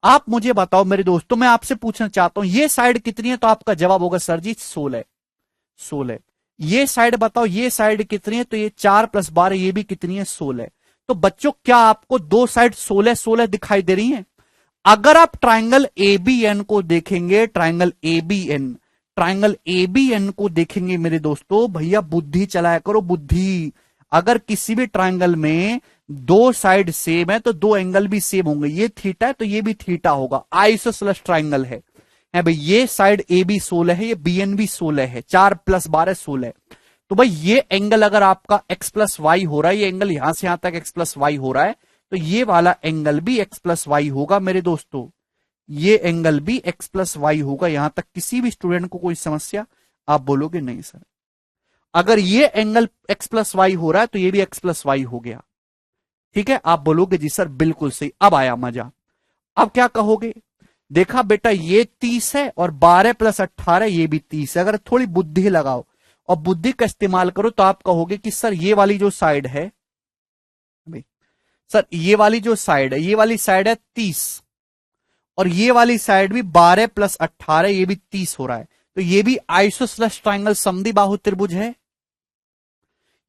आप मुझे बताओ मेरे दोस्तों, मैं आपसे पूछना चाहता हूं ये साइड कितनी है, तो आपका जवाब होगा सर जी 16। 16। ये साइड बताओ, ये साइड कितनी है, तो ये 4 प्लस 12, ये भी कितनी है 16। तो बच्चों क्या आपको दो साइड 16 16 दिखाई दे रही हैं? अगर आप ट्राइंगल एबीएन को देखेंगे, ट्राइंगल एबीएन, ट्राइंगल एबीएन को देखेंगे मेरे दोस्तों, भैया बुद्धि चलाया करो बुद्धि। अगर किसी भी ट्राइंगल में दो साइड सेम है तो दो एंगल भी सेम होंगे। ये थीटा है तो ये भी थीटा होगा, आइसोसेलेस ट्राइंगल है भाई। ये साइड ए बी 16 है, ये बी एन भी 16 है, 4 प्लस 12 16। तो भाई ये एंगल अगर आपका x प्लस वाई हो रहा है, ये एंगल यहां से यहां तक x प्लस वाई हो रहा है, तो ये वाला एंगल भी x प्लस वाई होगा मेरे दोस्तों। ये एंगल भी x प्लस वाई होगा। यहां तक किसी भी स्टूडेंट को कोई समस्या? आप बोलोगे नहीं सर, अगर ये एंगल x प्लस वाई हो रहा है तो ये भी x प्लस वाई हो गया। ठीक है, आप बोलोगे जी सर बिल्कुल सही। अब आया मजा। अब क्या कहोगे? देखा बेटा, ये 30 है और 12 प्लस 18 ये भी 30 है। अगर थोड़ी बुद्धि लगाओ और बुद्धि का इस्तेमाल करो तो आप कहोगे कि सर ये वाली जो साइड है भाई, सर ये वाली जो साइड है, ये वाली साइड है 30, और ये वाली साइड भी 12 प्लस 18 ये भी 30 हो रहा है। तो ये भी आइसोसेलेस ट्राइंगल समद्विबाहु त्रिभुज है।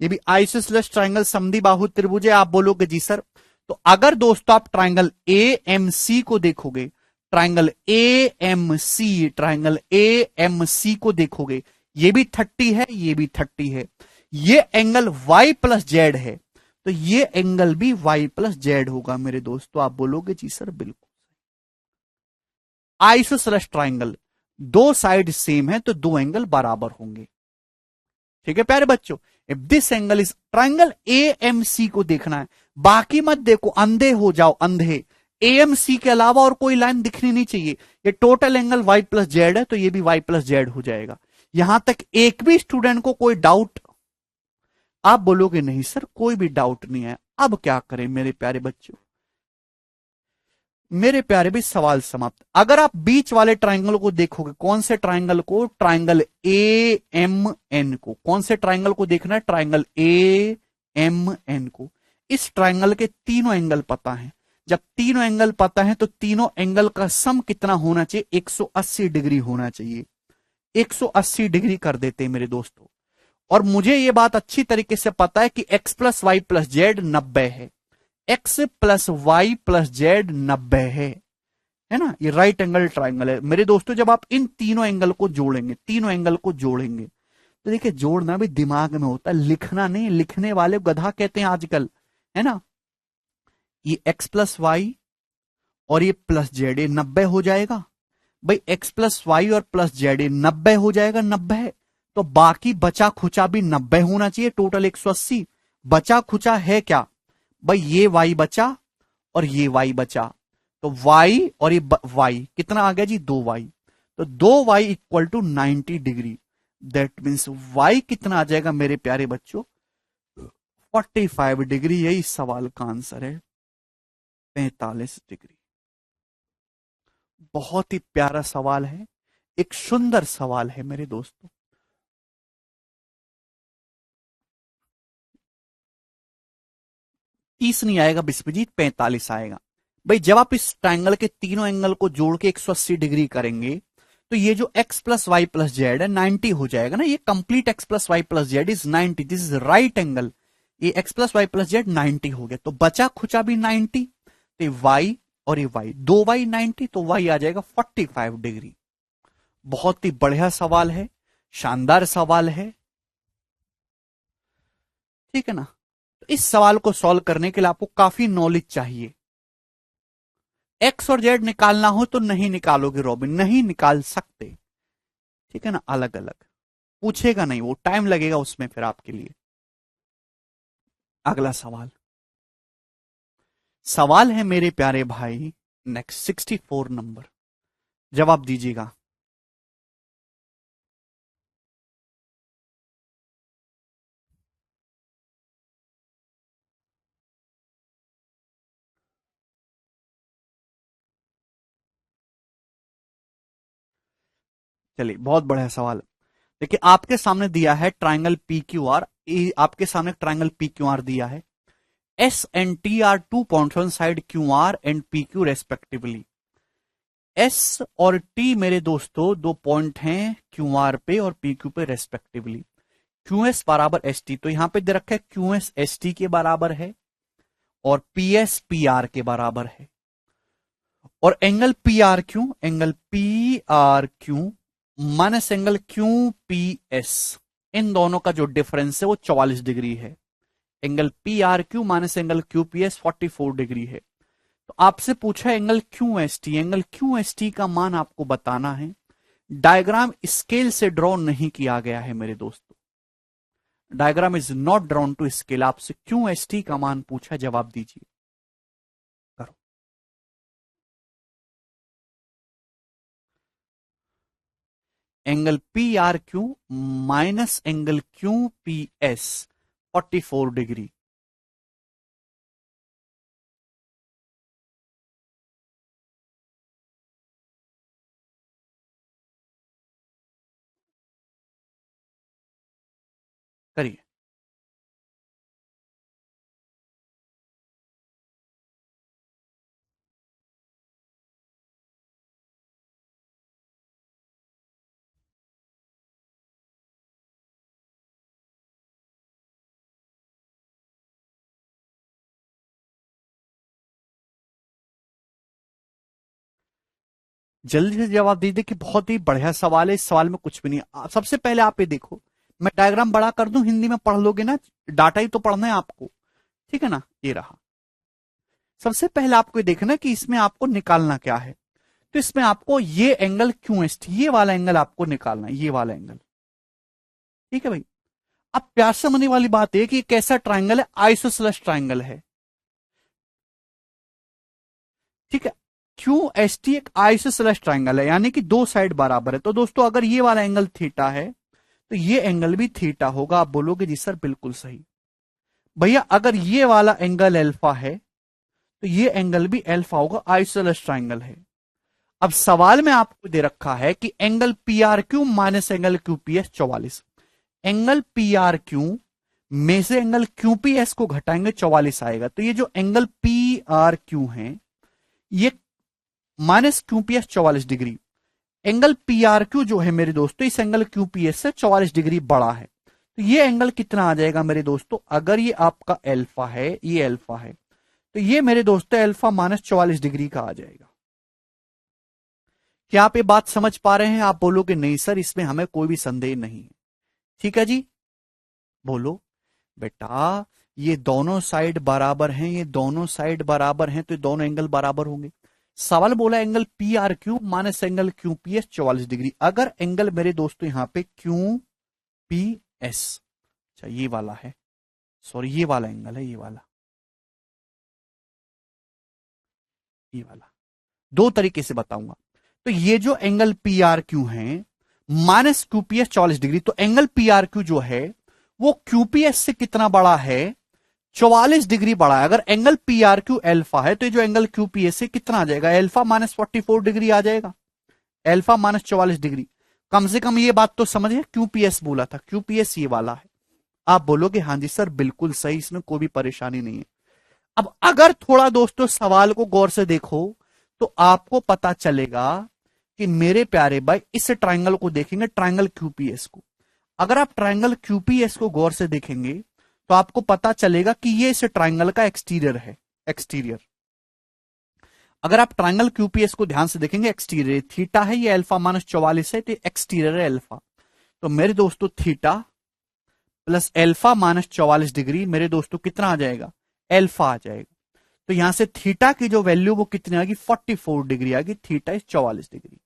ये भी आइसोसेलेस ट्राइंगल समद्विबाहु त्रिभुज है। आप बोलोगे जी सर। तो अगर दोस्तों आप ट्राइंगल ए एम सी को देखोगे, triangle A M C, triangle A M C को देखोगे, ये भी 30 है, ये भी 30 है। ये एंगल y प्लस जेड है, तो ये एंगल भी y प्लस जेड होगा मेरे दोस्तों। आप बोलोगे जी सर बिल्कुल। आइसोसेलेस ट्राइंगल, दो साइड सेम है तो दो एंगल बराबर होंगे। ठीक है प्यारे बच्चों, if this angle is triangle AMC को देखना है, बाकी मत देखो, अंधे हो जाओ अंधे। एएमसी के अलावा और कोई लाइन दिखनी नहीं चाहिए। ये total angle y plus Z है तो ये भी y प्लस जेड हो जाएगा। यहां तक एक भी स्टूडेंट को कोई डाउट? आप बोलोगे नहीं सर कोई भी डाउट नहीं है। अब क्या करें मेरे प्यारे बच्चों? मेरे प्यारे भी सवाल समाप्त। अगर आप बीच वाले ट्राइंगल को देखोगे, कौन से ट्राइंगल को? ट्राइंगल ए एम एन को। कौन से ट्राइंगल को देखना है? ट्राइंगल ए एम एन को। इस ट्राइंगल के तीनों एंगल पता है। जब तीनों एंगल पता है तो तीनों एंगल का सम कितना होना चाहिए? 180 डिग्री होना चाहिए। 180 डिग्री कर देते हैं मेरे दोस्तों। और मुझे यह बात अच्छी तरीके से पता है कि x plus Y plus Z 90 है। x plus Y plus Z 90 है ना। ये राइट एंगल ट्राइंगल है मेरे दोस्तों। जब आप इन तीनों एंगल को जोड़ेंगे, तीनों एंगल को जोड़ेंगे, तो देखिए जोड़ना भी दिमाग में होता है, लिखना नहीं। लिखने वाले गधा कहते हैं आजकल, है ना। ये x प्लस वाई और ये प्लस जेड, ये 90 हो जाएगा भाई। x प्लस वाई और प्लस जेड, ये 90 हो जाएगा। 90 तो बाकी बचा खुचा भी 90 होना चाहिए। टोटल 180। बचा खुचा है क्या भाई? ये y बचा और ये y बचा। तो y और ये y कितना आ गया जी? 2y। तो 2y equal to 90 degree. That means y कितना आ जाएगा मेरे प्यारे बच्चों? 45 डिग्री। यही सवाल का आंसर है, 45 डिग्री। बहुत ही प्यारा सवाल है, एक सुंदर सवाल है मेरे दोस्तों। 30 नहीं आएगा विश्वजीत, 45 आएगा। भाई जब आप इस ट्राइंगल के तीनों एंगल को जोड़ के 180 डिग्री करेंगे तो ये जो x plus Y plus Z है 90 हो जाएगा ना। ये complete x plus Y plus Z is 90, this is right angle. ये x plus Y plus Z 90 हो गया, तो बचा खुचा भी 90, तो ये y और ये y, दो y 90, तो y आ जाएगा 45 डिग्री। बहुत ही बढ़िया सवाल है, शानदार सवाल है, ठीक है ना। तो इस सवाल को सॉल्व करने के लिए आपको काफी नॉलेज चाहिए। एक्स और जेड निकालना हो तो नहीं निकालोगे रॉबिन, नहीं निकाल सकते, ठीक है ना। अलग अलग पूछेगा नहीं वो, टाइम लगेगा उसमें फिर आपके लिए। अगला सवाल, सवाल है मेरे प्यारे भाई नेक्स्ट 64 नंबर, जवाब दीजिएगा। चलिए बहुत बढ़िया सवाल। देखिए आपके सामने दिया है ट्राइंगल पी क्यू आर, आपके सामने ट्राइंगल पी क्यू आर दिया है। S and T R 2 points on side Q R and P Q respectively. S और टी मेरे दोस्तों दो पॉइंट हैं क्यू आर पे और पी क्यू पे रेस्पेक्टिवली। क्यू एस बराबर एस टी, तो यहां पे दे रखा है क्यू एस एस टी के बराबर है और पी एस पी आर के बराबर है। और angle P R Q, angle P R Q minus angle Q P S, इन दोनों का जो डिफरेंस है वो 44 डिग्री है। Angle P R Q minus angle Q P S 44 degree है। तो आपसे पूछा angle Q S T, angle Q S T का मान आपको बताना है। डायग्राम स्केल से ड्रॉ नहीं किया गया है मेरे दोस्तों, diagram is not drawn to scale. आपसे क्यू एस टी का मान पूछा, जवाब दीजिए, करो। Angle P R Q minus angle Q P S 44 degree. करिए। जल्दी से जवाब दीजिए कि बहुत ही बढ़िया सवाल है, इस सवाल में कुछ भी नहीं। सबसे पहले आप ये देखो, मैं डायग्राम बड़ा कर दूं, हिंदी में पढ़ लोगे ना, डाटा ही तो पढ़ना है आपको, ठीक है ना। ये रहा, सबसे पहले आपको ये देखना कि इसमें आपको निकालना क्या है। तो इसमें आपको ये एंगल क्यू एस टी, ये वाला एंगल आपको निकालना है, ये वाला एंगल, ठीक है भाई। अब प्यार से समझने वाली बात है कि ये कैसा ट्राइंगल है, आइसोसेलेस ट्राइंगल है, ठीक है। क्यू एस टी एक आइसोसेलेस ट्राइंगल है, यानी कि दो साइड बराबर है। तो दोस्तों अगर ये वाला एंगल थीटा है तो ये एंगल भी थीटा होगा। आप बोलोगे जी सर बिल्कुल सही। भैया अगर ये वाला एंगल अल्फा है तो ये एंगल भी अल्फा होगा, आइसोसेलेस ट्राइंगल है। अब सवाल में आपको दे रखा है कि angle P R Q minus angle Q P S 44। Angle P R Q में से एंगल क्यू पी एस को घटाएंगे 44 आएगा। तो ये जो एंगल पी आर क्यू है ये minus Q P S 44 degree. Angle P R Q जो है मेरे दोस्तों इस एंगल क्यू पी एस से 44 डिग्री बड़ा है। तो ये एंगल कितना आ जाएगा मेरे दोस्तों, अगर ये आपका अल्फा है, ये अल्फा है, तो ये मेरे दोस्तों अल्फा माइनस 44 डिग्री का आ जाएगा। क्या आप ये बात समझ पा रहे हैं? आप बोलोगे नहीं सर इसमें हमें कोई भी संदेह नहीं है, ठीक है जी। बोलो बेटा ये दोनों साइड बराबर हैं, ये दोनों साइड बराबर हैं, तो ये दोनों एंगल बराबर होंगे। सवाल बोला angle P R Q minus angle Q P S 44 degree. अगर एंगल मेरे दोस्तों यहां पे क्यू पी एस, अच्छा ये वाला है, सॉरी ये वाला एंगल है, ये वाला, ये वाला, दो तरीके से बताऊंगा। तो ये जो एंगल पी आर क्यू है minus Q P S 44 degree, तो एंगल पी आर क्यू जो है वो क्यू पी एस से कितना बड़ा है, 44 डिग्री बड़ा है। अगर angle P R Q alpha है तो ये जो एंगल क्यू पी एस से कितना आ जाएगा, एल्फा माइनस 44 डिग्री आ जाएगा, एल्फा माइनस 44 डिग्री। कम से कम ये बात तो समझिए, क्यू पी एस बोला था, क्यू पी एस ये वाला है। आप बोलोगे हाँ जी सर बिल्कुल सही, इसमें कोई भी परेशानी नहीं है। अब अगर थोड़ा दोस्तों सवाल को गौर से देखो तो आपको पता चलेगा कि मेरे प्यारे भाई इस ट्रायंगल को देखेंगे, ट्रायंगल क्यूपीएस को। अगर आप ट्रायंगल क्यूपीएस को गौर से देखेंगे तो आपको पता चलेगा कि ये इस ट्रायंगल का एक्सटीरियर है, एक्सटीरियर। अगर आप ट्रायंगल क्यूपीएस को ध्यान से देखेंगे, एक्सटीरियर थीटा है, ये अल्फा माइनस 44 है, तो एक्सटीरियर है अल्फा। तो मेरे दोस्तों theta plus alpha minus 44 degree मेरे दोस्तों कितना आ जाएगा, अल्फा आ जाएगा। तो यहां से थीटा की जो वैल्यू वो कितनी आएगी, 44 डिग्री आएगी, थीटा इज 44 डिग्री।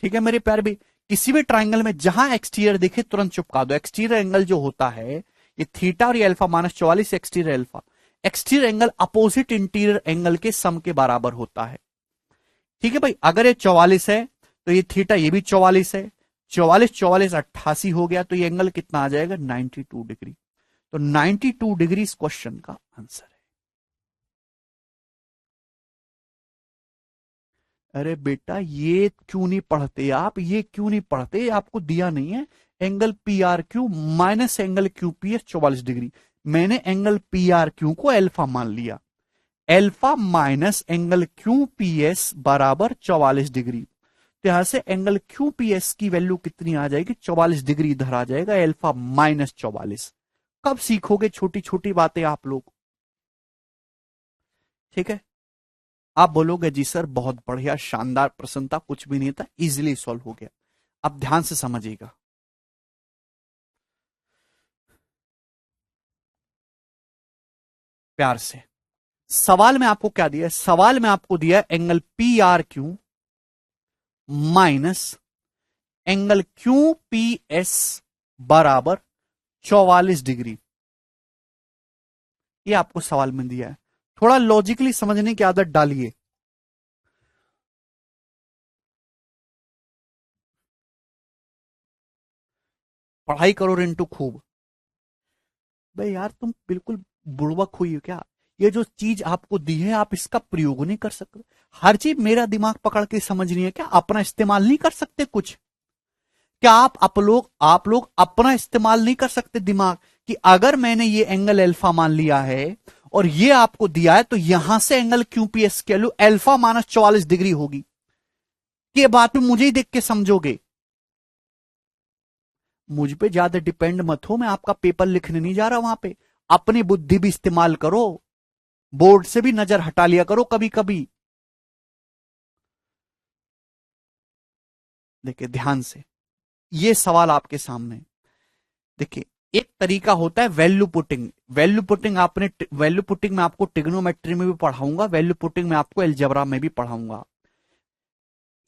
ठीक है मेरे प्यारे भी, किसी भी ट्राइंगल में जहां एक्सटीरियर दिखे तुरंत चिपका दो। एक्सटीरियर एंगल जो होता है ये थीटा और ये alpha minus 44 exterior alpha, exterior angle opposite interior angle के सम के बराबर होता है। ठीक है भाई, अगर ये 44 है तो ये थीटा ये भी 44 है, 44 44 88 हो गया, तो ये एंगल कितना आ जाएगा, 92 डिग्री। तो 92 डिग्री इस क्वेश्चन का आंसर है। अरे बेटा ये क्यों नहीं पढ़ते आप, ये क्यों नहीं पढ़ते, आपको दिया नहीं है angle P R Q minus angle Q P S 44 degree. मैंने एंगल पी आर क्यू को अल्फा मान लिया, alpha minus angle Q P S बराबर 44 डिग्री। तो यहां से एंगल क्यू पी एस की वैल्यू कितनी आ जाएगी, 44 डिग्री इधर आ जाएगा, अल्फा माइनस 44। कब सीखोगे छोटी छोटी बातें आप लोग। ठीक है, आप बोलोगे जी सर बहुत बढ़िया शानदार प्रश्न था, कुछ भी नहीं था, इजीली सॉल्व हो गया। अब ध्यान से समझिएगा, प्यार से। सवाल में आपको क्या दिया है, सवाल में आपको दिया angle P R Q minus angle Q P S बराबर 44 डिग्री। ये आपको सवाल में दिया है, थोड़ा लॉजिकली समझने की आदत डालिए। पढ़ाई करो रिंटू खूब। भाई यार तुम बिल्कुल बुड़बक हुई हो क्या, ये जो चीज आपको दी है आप इसका प्रयोग नहीं कर सकते। हर चीज मेरा दिमाग पकड़ के समझनी है क्या, अपना इस्तेमाल नहीं कर सकते कुछ। क्या आप लोग अपना इस्तेमाल नहीं कर सकते दिमाग, कि अगर मैंने ये एंगल अल्फा मान लिया है और ये आपको दिया है तो यहां से एंगल क्यूपीएस के वैल्यू अल्फा माइनस 44 डिग्री होगी। ये बात में मुझे ही देख के समझोगे, मुझ पे ज्यादा डिपेंड मत हो, मैं आपका पेपर लिखने नहीं जा रहा वहां पे। अपनी बुद्धि भी इस्तेमाल करो, बोर्ड से भी नजर हटा लिया करो कभी कभी। देखिए ध्यान से, ये सवाल आपके सामने देखिए। एक तरीका होता है वैल्यू पुटिंग, वैल्यू पुटिंग आपने, वैल्यू पुटिंग में आपको ट्रिग्नोमेट्री में भी पढ़ाऊंगा, वैल्यू पुटिंग में आपको अलजेब्रा में भी पढ़ाऊंगा।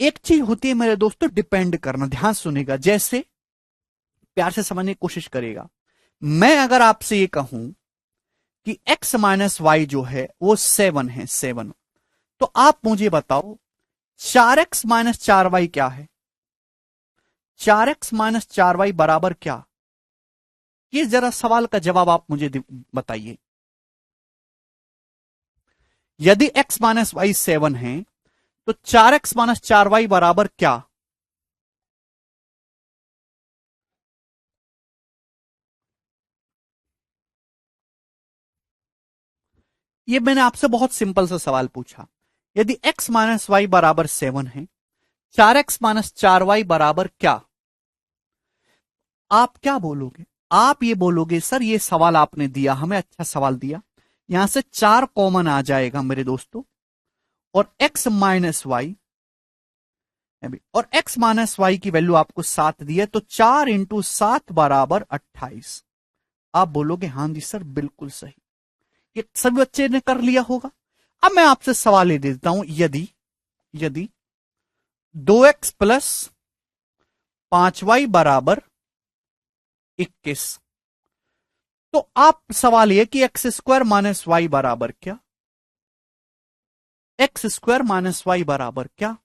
एक चीज होती है मेरे दोस्तों डिपेंड करना, ध्यान सुनेगा, जैसे प्यार से समझने की कोशिश करेगा। मैं अगर आपसे ये कहूं कि x माइनस वाई जो है वो 7 है, 7, तो आप मुझे बताओ 4x माइनस 4y क्या है, 4x माइनस 4y बराबर क्या। ये जरा सवाल का जवाब आप मुझे बताइए। यदि x माइनस वाई 7 है तो 4x माइनस 4y बराबर क्या। ये मैंने आपसे बहुत सिंपल सा सवाल पूछा, यदि x माइनस वाई बराबर 7 है, 4x माइनस 4y बराबर क्या। आप क्या बोलोगे, आप ये बोलोगे सर ये सवाल आपने दिया हमें, अच्छा सवाल दिया, यहां से 4 कॉमन आ जाएगा मेरे दोस्तों, और x माइनस वाई, और x माइनस वाई की वैल्यू आपको 7 दी है, तो 4 इंटू 7 बराबर 28। आप बोलोगे हाँ जी सर बिल्कुल सही, ये सभी बच्चे ने कर लिया होगा। अब मैं आपसे सवाल ये देता हूं, यदि यदि 2x प्लस 5y बराबर 21, तो आप सवाल ये कि एक्स स्क्वायर माइनस वाई बराबर क्या, एक्स स्क्वायर माइनस वाई बराबर क्या।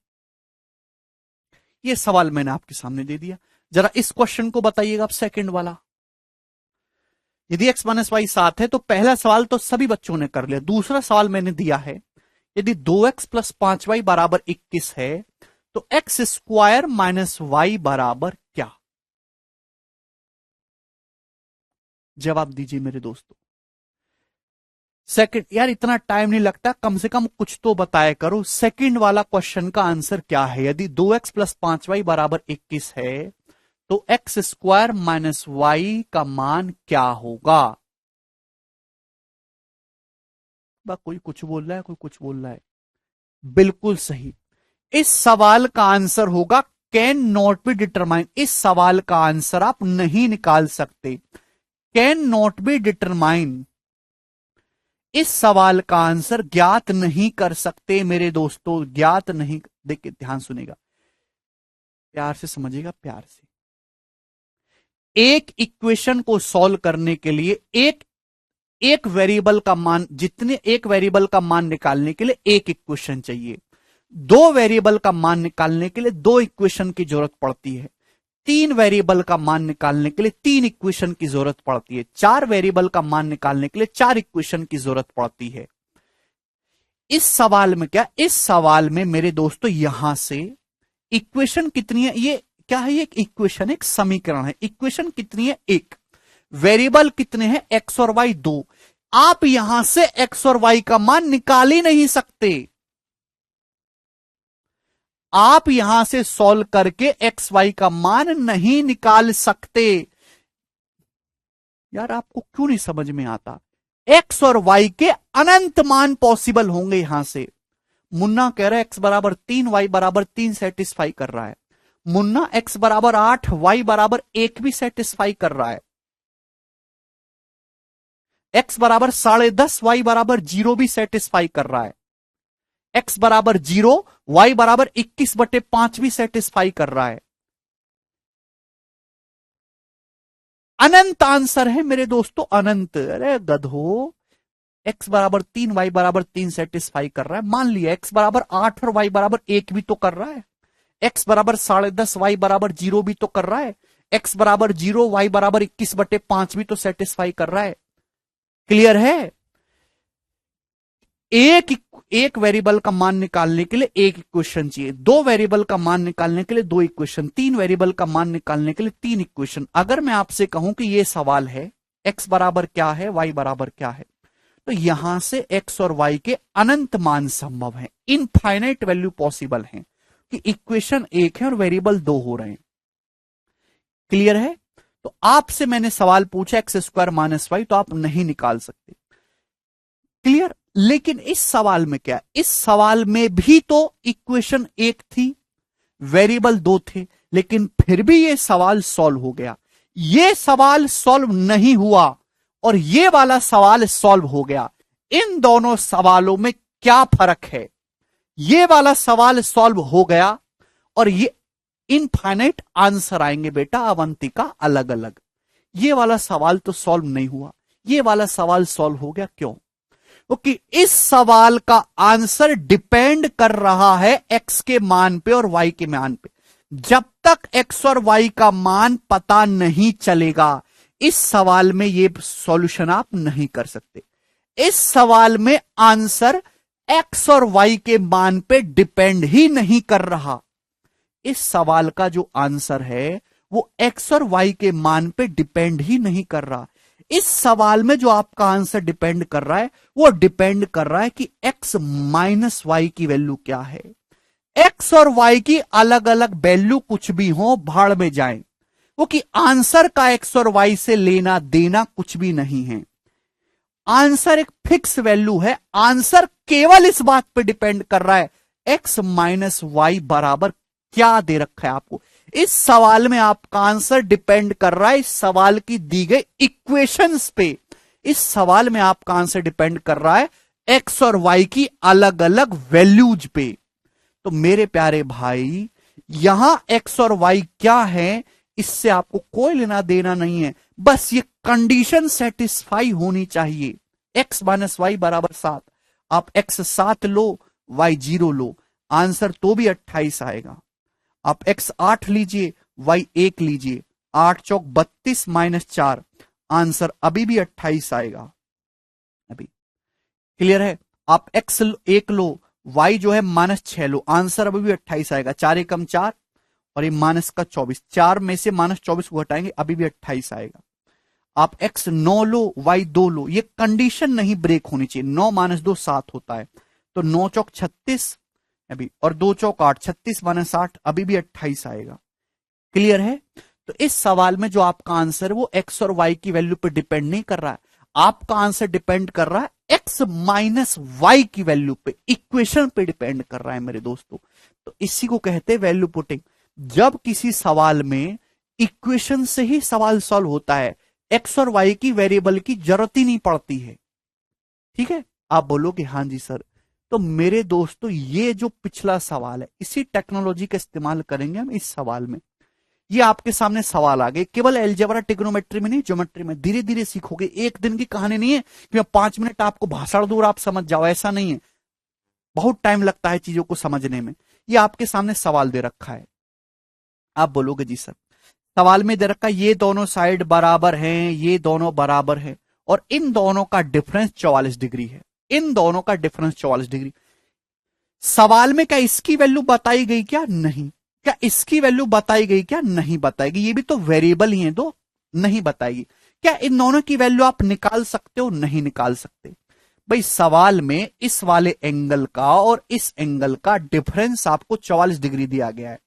ये सवाल मैंने आपके सामने दे दिया, जरा इस क्वेश्चन को बताइएगा आप, सेकंड वाला। यदि x माइनस वाई 7 है तो पहला सवाल तो सभी बच्चों ने कर लिया, दूसरा सवाल मैंने दिया है यदि 2x प्लस 5y बराबर 21 है तो एक्स स्क्वायर माइनस वाई बराबर क्या। जवाब दीजिए मेरे दोस्तों। सेकंड, यार इतना टाइम नहीं लगता, कम से कम कुछ तो बताया करो। सेकंड वाला क्वेश्चन का आंसर क्या है? यदि 2x प्लस 5y बराबर 21 है तो एक्स स्क्वायर माइनस वाई का मान क्या होगा? कोई कुछ बोल रहा है, कोई कुछ बोल रहा है। बिल्कुल सही। इस सवाल का आंसर होगा कैन नॉट बी डिटरमाइन। इस सवाल का आंसर आप नहीं निकाल सकते। कैन नॉट बी डिटरमाइन, इस सवाल का आंसर ज्ञात नहीं कर सकते मेरे दोस्तों, ज्ञात नहीं। देखिए ध्यान सुनेगा, प्यार से समझिएगा, प्यार से। एक इक्वेशन को सॉल्व करने के लिए एक वेरिएबल का मान, जितने एक वेरिएबल का मान निकालने के लिए एक इक्वेशन चाहिए। दो वेरिएबल का मान निकालने के लिए दो इक्वेशन की जरूरत पड़ती है। तीन वेरिएबल का मान निकालने के लिए तीन इक्वेशन की जरूरत पड़ती है। चार वेरिएबल का मान निकालने के लिए चार इक्वेशन की जरूरत पड़ती है। इस सवाल में क्या, इस सवाल में मेरे दोस्तों यहां से इक्वेशन कितनी है? ये क्या है? एक इक्वेशन, एक समीकरण है। इक्वेशन कितनी है? एक। वेरिएबल कितने हैं? एक्स और वाई, दो। आप यहां से एक्स और वाई का मान निकाल ही नहीं सकते। आप यहां से सॉल्व करके एक्स वाई का मान नहीं निकाल सकते। यार आपको क्यों नहीं समझ में आता? एक्स और वाई के अनंत मान पॉसिबल होंगे यहां से। मुन्ना कह रहा है एक्स बराबर 3 वाई बराबर 3 सेटिस्फाई कर रहा है। मुन्ना एक्स बराबर 8 वाई बराबर 1 भी सेटिस्फाई कर रहा है। एक्स बराबर 10.5 वाई बराबर 0 भी सेटिस्फाई कर रहा है। एक्स बराबर 0 वाई बराबर 21/5 भी सेटिस्फाई कर रहा है। अनंत आंसर है मेरे दोस्तों, अनंत। अरे गधो, एक्स बराबर 3 वाई बराबर 3 सेटिस्फाई कर रहा है। मान लिया एक्स बराबर 8 और वाई बराबर 1 भी तो कर रहा है। एक्स बराबर 10.5 वाई बराबर 0 भी तो कर रहा है। एक्स बराबर 0 वाई बराबर 21/5 भी तो सेटिस्फाई कर रहा है। क्लियर है? एक वेरिएबल का मान निकालने के लिए एक इक्वेशन चाहिए। दो वेरिएबल का मान निकालने के लिए दो इक्वेशन। तीन वेरिएबल का मान निकालने के लिए तीन इक्वेशन। अगर मैं आपसे कहूं कि यह सवाल है एक्स बराबर क्या है, वाई बराबर क्या है, तो यहां से एक्स और वाई के अनंत मान संभव है, इनफाइनाइट वैल्यू पॉसिबल है कि इक्वेशन एक है और वेरिएबल दो हो रहे हैं। क्लियर है? तो आपसे मैंने सवाल पूछा एक्स स्क्वायर माइनस वाई, तो आप नहीं निकाल सकते। क्लियर? लेकिन इस सवाल में क्या, इस सवाल में भी तो इक्वेशन एक थी, वेरिएबल दो थे, लेकिन फिर भी यह सवाल सॉल्व हो गया। यह सवाल सॉल्व नहीं हुआ और यह वाला सवाल सॉल्व हो गया। इन दोनों सवालों में क्या फर्क है? यह वाला सवाल सॉल्व हो गया और ये इनफाइनाइट आंसर आएंगे बेटा अवंतिका, अलग अलग। ये वाला सवाल तो सॉल्व नहीं हुआ, ये वाला सवाल सॉल्व हो गया। क्यों? क्योंकि इस सवाल का आंसर डिपेंड कर रहा है एक्स के मान पे और वाई के मान पे। जब तक एक्स और वाई का मान पता नहीं चलेगा, इस सवाल में ये सॉल्यूशन आप नहीं कर सकते। इस सवाल में आंसर एक्स और वाई के मान पे डिपेंड ही नहीं कर रहा। इस सवाल का जो आंसर है वो एक्स और वाई के मान पे डिपेंड ही नहीं कर रहा। इस सवाल में जो आपका आंसर डिपेंड कर रहा है वो डिपेंड कर रहा है कि एक्स माइनस वाई की वैल्यू क्या है। एक्स और वाई की अलग अलग वैल्यू कुछ भी हो, भाड़ में जाए, वो कि आंसर का एक्स और वाई से लेना देना कुछ भी नहीं है। आंसर एक फिक्स वैल्यू है। आंसर केवल इस बात पे डिपेंड कर रहा है एक्स माइनस वाई बराबर क्या दे रखा है आपको। इस सवाल में आपका आंसर डिपेंड कर रहा है इस सवाल की दी गई इक्वेशंस पे। इस सवाल में आपका आंसर डिपेंड कर रहा है एक्स और वाई की अलग अलग वैल्यूज पे। तो मेरे प्यारे भाई, यहां एक्स और वाई क्या है इससे आपको कोई लेना देना नहीं है। बस ये कंडीशन सेटिस्फाई होनी चाहिए। एक्स माइनस वाई बराबर 7। आप एक्स 7 लो, वाई 0 लो, आंसर तो भी 28 आएगा। आप एक्स 8 लीजिए, वाई 1 लीजिए, 8 चौक 32 माइनस 4, आंसर अभी भी 28 आएगा। अभी क्लियर है? आप एक्स 1 लो, वाई जो है माइनस 6 लो, आंसर अभी भी 28 आएगा। 4 एकम 4 और ये माइनस का 24, 4 में से माइनस 24 को हटाएंगे, अभी भी 28 आएगा। आप x 9 लो, y 2 लो, ये कंडीशन नहीं ब्रेक होनी चाहिए। 9 माइनस 2 7 होता है, तो 9 चौक 36 अभी, और 2 चौक 8, 36 माइनस 8 अभी भी 28 आएगा। क्लियर है? तो इस सवाल में जो आपका आंसर है वो x और y की वैल्यू पे डिपेंड नहीं कर रहा है, आपका आंसर डिपेंड कर रहा है x माइनस वाई की वैल्यू पे, इक्वेशन पे डिपेंड कर रहा है मेरे दोस्तों। तो इसी को कहते हैं वैल्यू पुटिंग। जब किसी सवाल में इक्वेशन से ही सवाल सॉल्व होता है, एक्स और वाई की वेरिएबल की जरूरत ही नहीं पड़ती है। ठीक है, आप बोलोगे हाँ जी सर। तो मेरे दोस्तों ये जो पिछला सवाल है, इसी टेक्नोलॉजी का इस्तेमाल करेंगे हम इस सवाल में। ये आपके सामने सवाल आ गए, केवल एल्जेब्रा ट्रिग्नोमेट्री में नहीं, ज्योमेट्री में धीरे धीरे सीखोगे। एक दिन की कहानी नहीं है कि मैं 5 मिनट आपको भाषण दूं और आप समझ जाओ, ऐसा नहीं है। बहुत टाइम लगता है चीजों को समझने में। ये आपके सामने सवाल दे रखा है, आप बोलोगे जी सर सवाल में दे रखा है ये दोनों साइड बराबर हैं, ये दोनों बराबर हैं, और इन दोनों का डिफरेंस 44 डिग्री है, इन दोनों का डिफरेंस 44 डिग्री। सवाल में क्या इसकी वैल्यू बताई गई क्या? नहीं। क्या इसकी वैल्यू बताई गई क्या? नहीं बताएगी। ये भी तो वेरिएबल ही है दो, नहीं बताएगी। क्या इन दोनों की वैल्यू आप निकाल सकते हो? नहीं निकाल सकते। भाई सवाल में इस वाले एंगल का और इस एंगल का डिफरेंस आपको 44 डिग्री दिया गया है।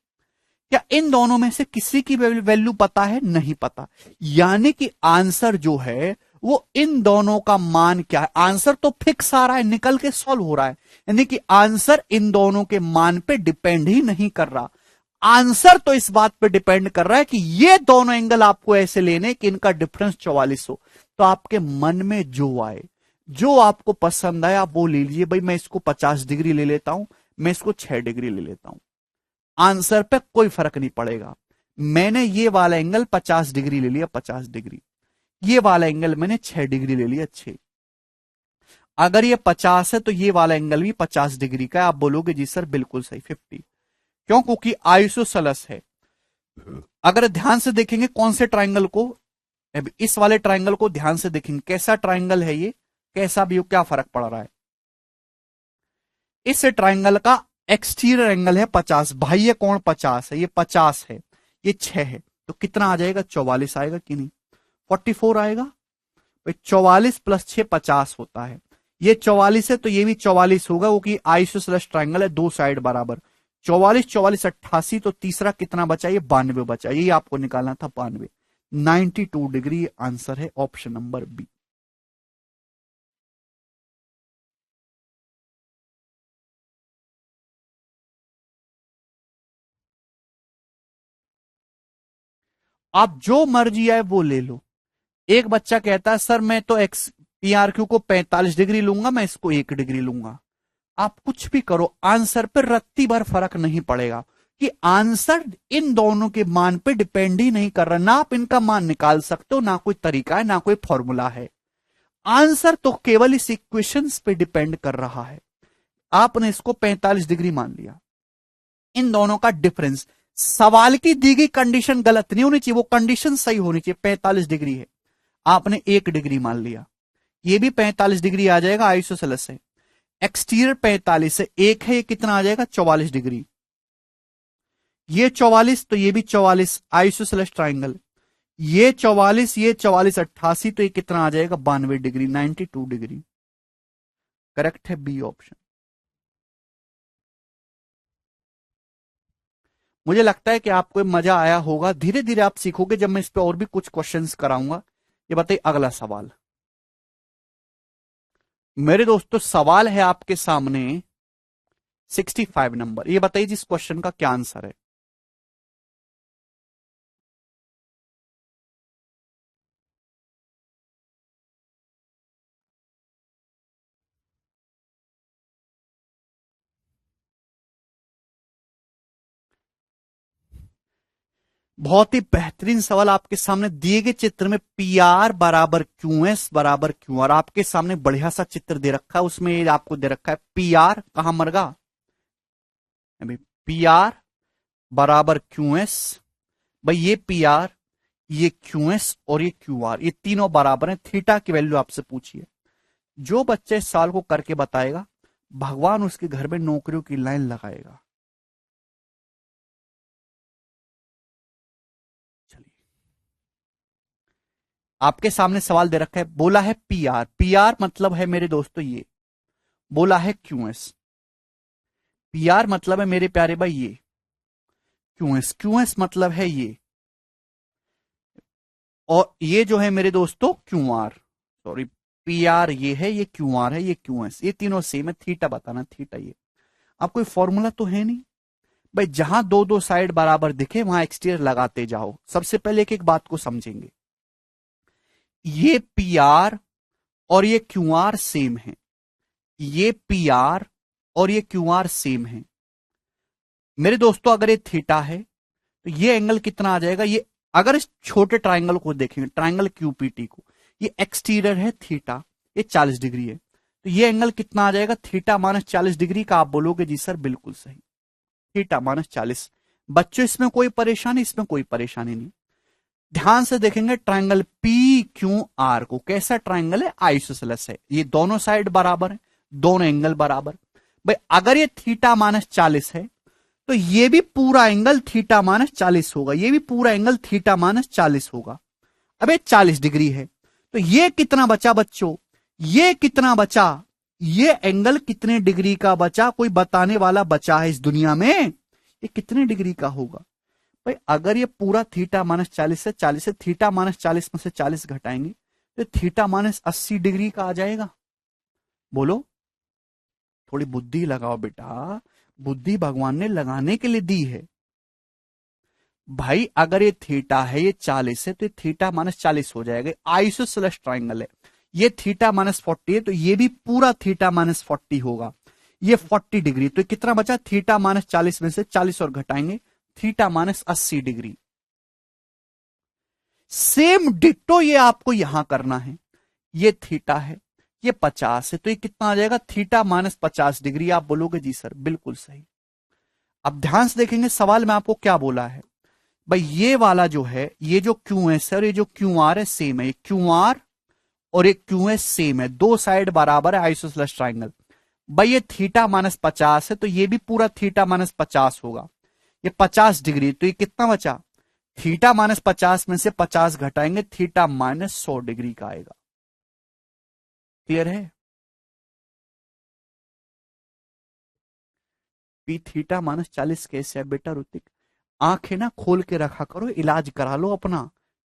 क्या इन दोनों में से किसी की वैल्यू पता है? नहीं पता। यानी कि आंसर जो है वो इन दोनों का मान क्या है, आंसर तो फिक्स आ रहा है, निकल के सॉल्व हो रहा है। यानी कि आंसर इन दोनों के मान पे डिपेंड ही नहीं कर रहा। आंसर तो इस बात पे डिपेंड कर रहा है कि ये दोनों एंगल आपको ऐसे लेने कि इनका डिफरेंस 44 हो। तो आपके मन में जो आए, जो आपको पसंद आए आप वो ले लीजिए। भाई मैं इसको 50 डिग्री ले लेता हूं, मैं इसको 6 डिग्री ले लेता हूं, आंसर पे कोई फर्क नहीं पड़ेगा। मैंने ये वाला एंगल 50 डिग्री ले लिया, 50 डिग्री, ये वाला एंगल मैंने 6 डिग्री ले लिया, 6। अगर ये 50 है तो ये वाला एंगल भी 50 डिग्री का है। आप बोलोगे जी सर बिल्कुल सही, 50। क्यों? क्योंकि आइसोसेलेस है। अगर ध्यान से देखेंगे कौन से ट्राइंगल को, इस वाले ट्राइंगल को ध्यान से देखेंगे, कैसा ट्राइंगल है ये, कैसा भी हो, क्या फर्क पड़ रहा है? इस ट्राइंगल का एक्सटीरियर एंगल है 50, भाई ये कोण 50 है, ये 50 है, ये 6 है, तो कितना आ जाएगा? 44 आएगा कि नहीं? 44 आएगा। भाई 44 प्लस 6 50 होता है, ये 44 है तो ये भी 44 होगा, वो कि आइसोसेलेस ट्राइंगल है, दो साइड बराबर। 44 44 88, तो तीसरा कितना बचा? ये 92 बचा, यही आपको निकालना था, 92, 92 डिग्री आंसर है, ऑप्शन नंबर बी। आप जो मर्जी आए वो ले लो। एक बच्चा कहता है सर मैं तो एक्स पीआरक्यू को 45 डिग्री लूंगा, मैं इसको 1 डिग्री लूंगा। आप कुछ भी करो, आंसर पर रत्ती भर फर्क नहीं पड़ेगा, कि आंसर इन दोनों के मान पे डिपेंड ही नहीं कर रहा। ना आप इनका मान निकाल सकते हो, ना कोई तरीका है, ना कोई फॉर्मूला है। आंसर तो केवल इस इक्वेशंस पे डिपेंड कर रहा है। आपने इसको 45 डिग्री मान लिया, इन दोनों का डिफरेंस, सवाल की दी गई कंडीशन गलत नहीं होनी चाहिए, वो कंडीशन सही होनी चाहिए। 45 डिग्री है, आपने 1 डिग्री मान लिया, ये भी 45 डिग्री आ जाएगा, आइसोसेलेस है। एक्सटीरियर 45 है, एक है, ये कितना आ जाएगा? 44 डिग्री। ये 44 तो ये भी 44, आइसोसेलेस ट्राइंगल। ये 44, ये 44 88, तो ये कितना आ जाएगा? 92 डिग्री, 92 डिग्री। करेक्ट है बी ऑप्शन। मुझे लगता है कि आपको मजा आया होगा, धीरे धीरे आप सीखोगे जब मैं इस पे और भी कुछ क्वेश्चंस कराऊंगा। ये बताइए अगला सवाल। मेरे दोस्तों सवाल है आपके सामने 65 नंबर। ये बताइए जिस क्वेश्चन का क्या आंसर है। बहुत ही बेहतरीन सवाल आपके सामने दिए गए चित्र में पी आर बराबर क्यू एस बराबर क्यू आर, आपके सामने बढ़िया सा चित्र दे रखा है, उसमें आपको दे रखा है पी आर कहां मरगा, पी आर बराबर क्यू एस। भाई ये पी आर, ये क्यू एस और ये क्यू आर, ये तीनों बराबर हैं। थीटा की वैल्यू आपसे पूछिए। जो बच्चा इस साल को करके बताएगा भगवान उसके घर में नौकरियों की लाइन लगाएगा। चलिए आपके सामने सवाल दे रखा है, बोला है पी आर, पी आर मतलब है मेरे दोस्तों ये, बोला है क्यू एस, पी आर मतलब है मेरे प्यारे भाई ये क्यू एस, क्यू एस मतलब है ये, और ये जो है मेरे दोस्तों Q R, sorry P R ये है, ये क्यू आर है, ये क्यू एस, ये तीनों सेम है। थीटा बताना, थीटा ये। अब कोई फॉर्मूला तो है नहीं भाई, जहां दो दो साइड बराबर दिखे वहां एक्सटीरियर लगाते जाओ। सबसे पहले एक एक बात को समझेंगे, ये पी आर और ये क्यू आर सेम है, ये पी आर और ये क्यू आर सेम है मेरे दोस्तों। अगर ये थीटा है तो ये एंगल कितना आ जाएगा, ये अगर इस छोटे ट्राइंगल को देखेंगे, ट्राइंगल क्यूपीटी को, ये एक्सटीरियर है थीटा, ये 40 डिग्री है, तो ये एंगल कितना आ जाएगा, थीटा माइनस 40 डिग्री का। आप बोलोगे जी सर बिल्कुल सही, थीटा माइनस 40। बच्चों इसमें कोई परेशानी, इसमें कोई परेशानी नहीं। ध्यान से देखेंगे ट्राइंगल पी क्यू आर को, कैसा ट्राइंगल है, आइसोसेलेस है, ये दोनों साइड बराबर है, दोनों एंगल बराबर। भाई अगर ये थीटा माइनस 40 है तो ये भी पूरा एंगल थीटा माइनस 40 होगा, ये भी पूरा एंगल थीटा माइनस 40 होगा। अब ये 40 डिग्री है, तो ये कितना बचा बच्चों, ये कितना बचा, ये एंगल कितने डिग्री का बचा, कोई बताने वाला बचा है इस दुनिया में, ये कितने डिग्री का होगा। भाई अगर ये पूरा थीटा माइनस 40 से 40 से थीटा माइनस 40 में से 40 घटाएंगे तो थीटा माइनस 80 डिग्री का आ जाएगा। बोलो, थोड़ी बुद्धि लगाओ बेटा, बुद्धि भगवान ने लगाने के लिए दी है। भाई अगर ये थीटा है, ये 40 है, तो ये थीटा माइनस 40 हो जाएगा। आइसोसेलेस ट्राइंगल है, ये थीटा माइनस 40 है, तो ये भी पूरा थीटा माइनस 40 होगा। ये 40 डिग्री, तो कितना बचा, थीटा माइनस 40 में से 40 और घटाएंगे, theta minus 80 degree. Same ditto ये आपको यहां करना है, ये थीटा है, ये 50 है, तो ये कितना आ जाएगा, थीटा माइनस 50 डिग्री। आप बोलोगे जी सर बिल्कुल सही। अब ध्यान से देखेंगे सवाल में आपको क्या बोला है। भाई ये वाला जो है, ये जो क्यू एस है और ये जो क्यू आर है सेम है, ये क्यू आर और ये क्यू एस सेम है, दो साइड बराबर है, आइसोसेलेस ट्राइंगल। भाई ये थीटा माइनस 50 है, तो ये भी पूरा थीटा माइनस 50 होगा, ये 50 डिग्री, तो ये कितना बचा, थीटा माइनस 50 में से 50 घटाएंगे, थीटा माइनस 100 डिग्री का आएगा। क्लियर है। पी थीटा माइनस 40 कैसे है बेटा ऋतिक, आंखें ना खोल के रखा करो, इलाज करा लो अपना,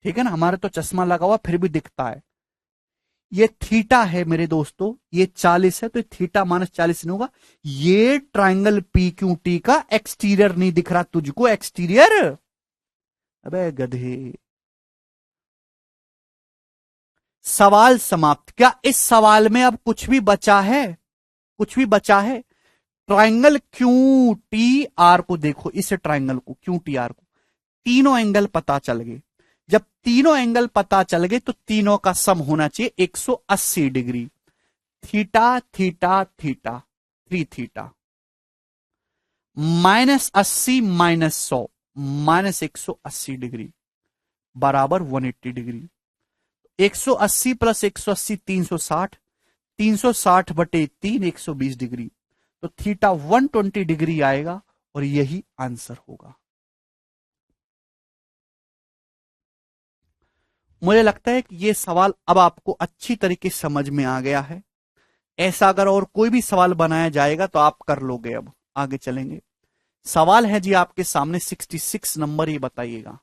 ठीक है ना। हमारे तो चश्मा लगा हुआ फिर भी दिखता है। ये थीटा है मेरे दोस्तों, ये 40 है, तो थीटा माइनस 40 नहीं होगा। ये ट्राइंगल पी क्यू टी का एक्सटीरियर नहीं दिख रहा तुझको, एक्सटीरियर, अबे गधे। सवाल समाप्त। क्या इस सवाल में अब कुछ भी बचा है, कुछ भी बचा है। ट्राइंगल क्यू टी आर को देखो, इस ट्राइंगल को क्यू टी आर को, तीनों एंगल पता चल गए। जब तीनों एंगल पता चल गए तो तीनों का सम होना चाहिए 180 degree. Theta theta theta, 3 theta, -80 -100 -180 degree बराबर 180 डिग्री। 180 प्लस 180 360, 360 बटे 3 120 डिग्री, तो थीटा 120 डिग्री आएगा और यही आंसर होगा। मुझे लगता है कि यह सवाल अब आपको अच्छी तरीके से समझ में आ गया है। ऐसा अगर और कोई भी सवाल बनाया जाएगा तो आप कर लोगे। अब आगे चलेंगे। सवाल है जी आपके सामने 66 नंबर, ये बताइएगा।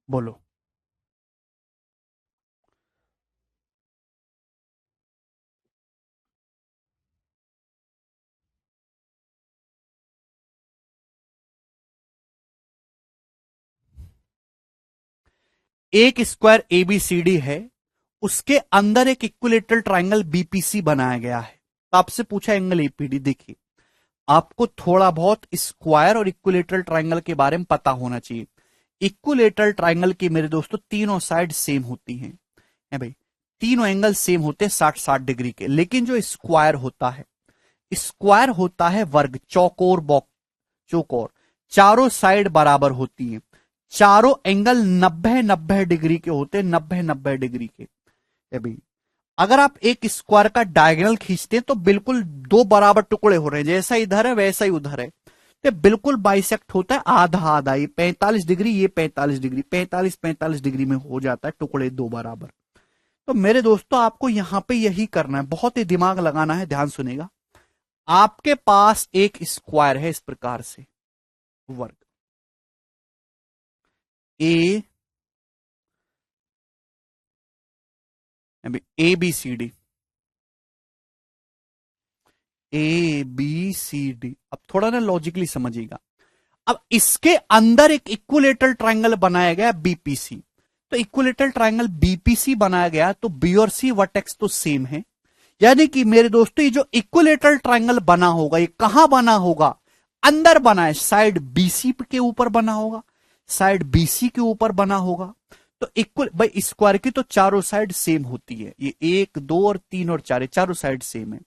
बोलो। एक स्क्वायर एबीसीडी है, उसके अंदर एक इक्विलेटरल ट्राइंगल बीपीसी बनाया गया है। तो आपसे पूछा एंगल एपीडी। देखिए, आपको थोड़ा बहुत स्क्वायर और इक्विलेटरल ट्राइंगल के बारे में पता होना चाहिए। इक्विलेटरल ट्राइंगल की मेरे दोस्तों तीनों साइड सेम होती हैं, है भाई, तीनों एंगल सेम होते हैं 60-60 डिग्री के। लेकिन जो स्क्वायर होता है, स्क्वायर होता है वर्ग, चौकोर बॉक्स, चौकोर, चारों साइड बराबर होती हैं, चारों एंगल 90-90 डिग्री के होते हैं, 90-90 डिग्री के, है भाई। अगर आप एक स्क्वायर का डायगोनल खींचते हैं तो बिल्कुल दो बराबर टुकड़े हो रहे हैं, जैसा इधर है वैसा ही उधर है, तो बिल्कुल बाइसेक्ट होता है आधा आधा, ये 45 डिग्री, ये 45 डिग्री, 45 डिग्री में हो जाता है टुकड़े दो बराबर। तो मेरे दोस्तों आपको यहां पे यही करना है, बहुत ही दिमाग लगाना है, ध्यान सुनेगा। आपके पास एक स्क्वायर है इस प्रकार से, वर्ग A A B C D, A B C D. अब थोड़ा ना लॉजिकली समझिएगा। अब इसके अंदर एक इक्विलेटरल ट्रायंगल बनाया गया बीपीसी, तो इक्विलेटरल ट्रायंगल बीपीसी बनाया गया तो बी और सी वर्टेक्स तो सेम है, यानी कि मेरे दोस्तों ये जो इक्विलेटरल ट्रायंगल बना होगा ये कहां बना होगा, अंदर बना है, साइड बीसी के ऊपर बना होगा, साइड बीसी के ऊपर बना होगा। तो इक्वल भाई स्क्वायर की तो चारों साइड सेम होती है, ये एक दो और तीन और चार, चारों साइड सेम है।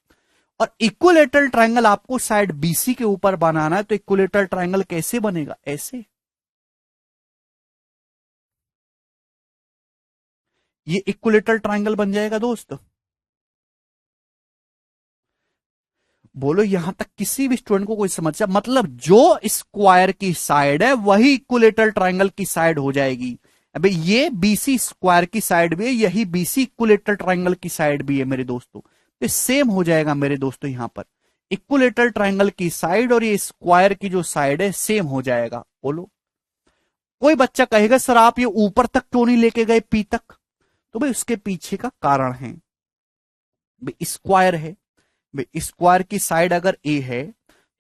और इक्विलेटरल ट्रायंगल आपको साइड बीसी के ऊपर बनाना है, तो इक्विलेटरल ट्रायंगल कैसे बनेगा, ऐसे। ये इक्विलेटरल ट्रायंगल बन जाएगा दोस्त। बोलो यहां तक किसी भी स्टूडेंट को कोई समस्या, मतलब जो स्क्वायर की साइड है वही इक्विलेटरल ट्रायंगल की साइड हो जाएगी। अबे ये बीसी स्क्वायर की साइड भी है, यही बीसी इक्विलेटरल ट्रायंगल की साइड भी है मेरे दोस्तों, तो सेम हो जाएगा मेरे दोस्तों। यहां पर इक्विलेटरल ट्रायंगल की साइड और ये स्क्वायर की जो साइड है सेम हो जाएगा। बोलो कोई बच्चा कहेगा सर आप ये ऊपर तक क्यों नहीं लेके गए पी तक, तो भाई उसके पीछे का कारण है, भाई स्क्वायर है, भाई स्क्वायर की साइड अगर ए है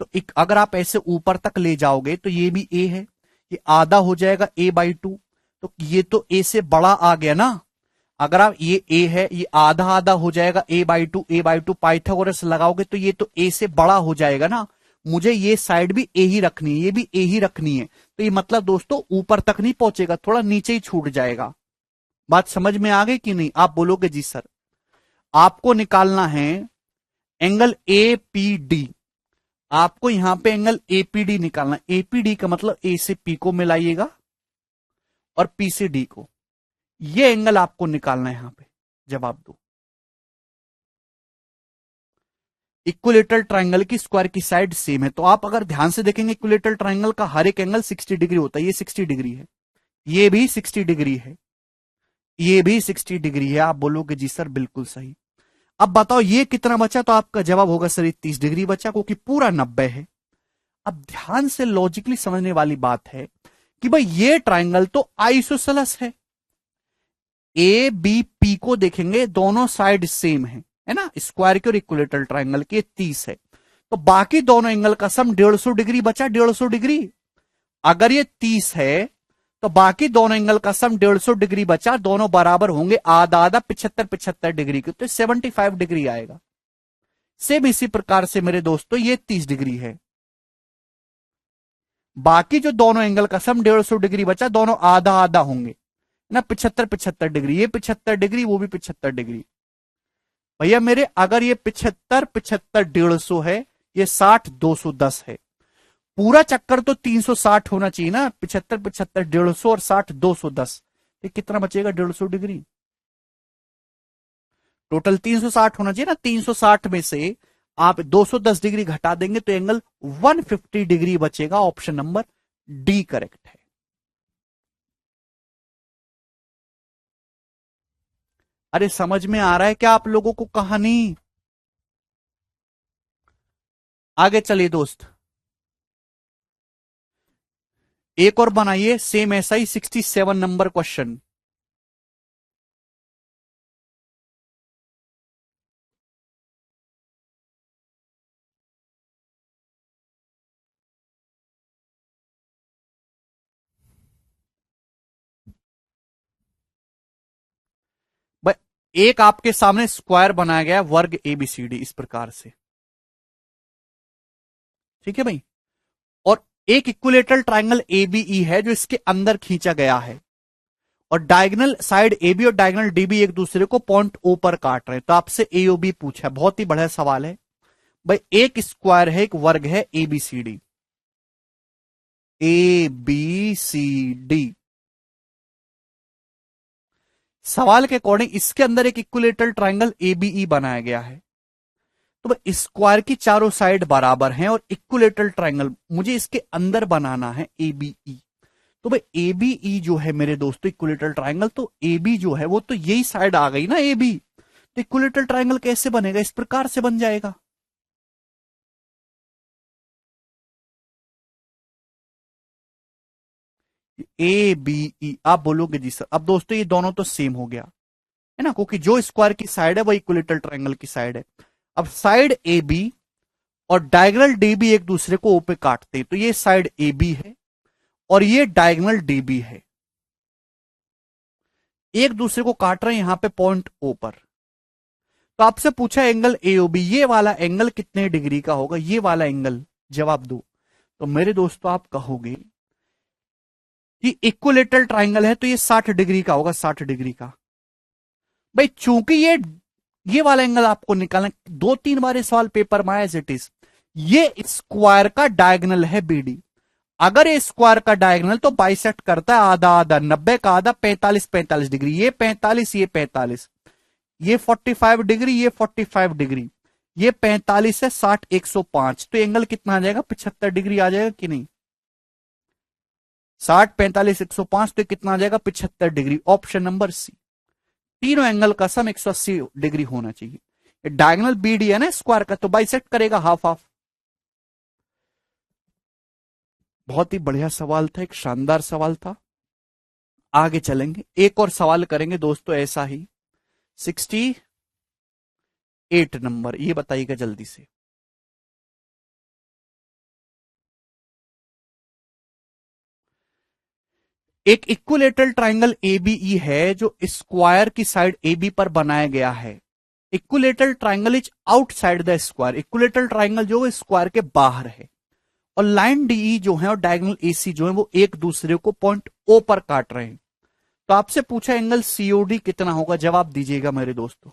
तो एक अगर आप ऐसे ऊपर तक ले जाओगे तो ये भी ए है, ये आधा हो जाएगा a/2, तो ये तो ए से बड़ा आ गया ना। अगर आप ये ए है ये आधा आधा हो जाएगा a/2 पाइथागोरस लगाओगे तो ये तो ए से बड़ा हो जाएगा ना। मुझे ये साइड भी ए ही रखनी है, ये भी ए ही रखनी है, तो ये मतलब दोस्तों ऊपर तक नहीं पहुंचेगा, थोड़ा नीचे ही छूट जाएगा। बात समझ में आ गई कि नहीं, आप बोलोगे जी सर। आपको निकालना है एंगल एपीडी, आपको यहां पे एंगल एपीडी निकालना, एपीडी का मतलब ए से पी को मिलाइएगा और पी से डी को, ये एंगल आपको निकालना है यहां पे। जवाब दो। इक्विलेटरल ट्रायंगल की स्क्वायर की साइड सेम है, तो आप अगर ध्यान से देखेंगे इक्विलेटरल ट्रायंगल का हर एक एंगल 60 डिग्री होता है, ये 60 डिग्री है, ये भी 60 डिग्री है, ये भी 60 डिग्री है। आप बोलोगे जी सर बिल्कुल सही। अब बताओ ये कितना बचा, तो आपका जवाब होगा सर ये 30 डिग्री बचा, क्योंकि पूरा 90 है। अब ध्यान से लॉजिकली समझने वाली बात है कि भाई ये ट्रायंगल तो आइसोसेलेस है, ए बी पी को देखेंगे दोनों साइड सेम है ना, स्क्वायर के और इक्विलेटरल ट्रायंगल के 30 है, तो बाकी दोनों एंगल का सम 150 डिग्री बचा, 150 डिग्री। अगर ये 30 है तो बाकी दोनों एंगल का सम 150 डिग्री बचा, दोनों बराबर होंगे आधा आधा 75 डिग्री के, तो 75 डिग्री आएगा। सेम इसी प्रकार से मेरे दोस्तों ये 30 डिग्री है, बाकी जो दोनों एंगल का सम 150 डिग्री बचा, दोनों आधा आधा होंगे ना, 75 डिग्री, ये 75 डिग्री वो भी 75 डिग्री। भैया मेरे अगर ये 75 150 है, ये 60 210 है, पूरा चक्कर तो 360 होना चाहिए ना, 75 150 और 60 210, ये कितना बचेगा 150 डिग्री, टोटल 360 होना चाहिए ना। 360 में से आप 210 डिग्री घटा देंगे तो एंगल 150 डिग्री बचेगा। ऑप्शन नंबर डी करेक्ट है। अरे समझ में आ रहा है क्या आप लोगों को कहानी, आगे चलिए दोस्त। एक और बनाइए सेम ऐसा ही 67 नंबर क्वेश्चन। एक आपके सामने स्क्वायर बनाया गया वर्ग एबीसीडी इस प्रकार से, ठीक है भाई, और एक इक्विलेटरल ट्रायंगल एबीई है जो इसके अंदर खींचा गया है, और डायगोनल साइड ए बी और डायगोनल डी बी एक दूसरे को पॉइंट ओ पर काट रहे हैं, तो आपसे ए ओ बी पूछा, बहुत ही बड़ा सवाल है भाई। एक स्क्वायर है, एक वर्ग है A B C D, A B C D, सवाल के अकॉर्डिंग इसके अंदर एक इक्विलेटरल ट्राइंगल एबीई बनाया गया है। तो भाई स्क्वायर की चारों साइड बराबर हैं और इक्विलेटरल ट्राइंगल मुझे इसके अंदर बनाना है एबीई। तो भाई एबीई जो है मेरे दोस्तों इक्विलेटरल ट्राइंगल, तो एबी जो है वो तो यही साइड आ गई ना एबी। तो इक्विलेटरल ट्राइंगल कैसे बनेगा? इस प्रकार से बन जाएगा। ए बी ई, आप बोलोगे जी सर। अब दोस्तों ये दोनों तो सेम हो गया है ना, क्योंकि जो स्क्वायर की साइड है वो इक्विलेटरल ट्राइंगल की साइड है। अब साइड ए बी और डायगोनल डी बी एक दूसरे को ओ पे काटते हैं, तो ये साइड ए बी है और ये डायगोनल डी बी है, एक दूसरे को काट रहे हैं यहां पे पॉइंट ओ पर। तो आपसे पूछा एंगल एओबी, ये वाला एंगल कितने डिग्री का होगा? ये वाला एंगल जवाब दो। तो मेरे दोस्तों आप कहोगे कि इक्विलेटरल ट्राइंगल है तो ये 60 डिग्री का होगा, 60 डिग्री का। भाई चूंकि ये वाला एंगल आपको निकालना, 2-3 बार ये सवाल पेपर में आया एज इट इज। ये स्क्वायर का डायगोनल है बीडी। अगर ये स्क्वायर का डायगोनल तो बाइसेक्ट करता है आधा आधा, 90 का आधा 45 डिग्री, ये 45 ये 45, ये 45 डिग्री ये 45 डिग्री, ये 45 है 60 105, तो एंगल कितना आ जाएगा? 75 डिग्री आ जाएगा कि नहीं? 60 45 105, तो कितना आ जाएगा? 75 डिग्री। ऑप्शन नंबर सी। तीनों एंगल का सम 180 डिग्री होना चाहिए। डायगोनल बीडी है ना स्क्वायर का, तो बाइसेक्ट करेगा हाफ हाफ। बहुत ही बढ़िया सवाल था, एक शानदार सवाल था। आगे चलेंगे, एक और सवाल करेंगे दोस्तों ऐसा ही। 68 नंबर, ये बताइएगा जल्दी से। एक इक्विलेटरल ट्राइंगल एबीई है जो स्क्वायर की साइड एबी पर बनाया गया है। Equilateral triangle is outside the square, equilateral triangle जो है स्क्वायर के बाहर है। और लाइन डीई जो है और डायगोनल एसी जो है वो एक दूसरे को पॉइंट ओ पर काट रहे हैं। तो आपसे पूछा एंगल सीओडी कितना होगा? जवाब दीजिएगा मेरे दोस्तों।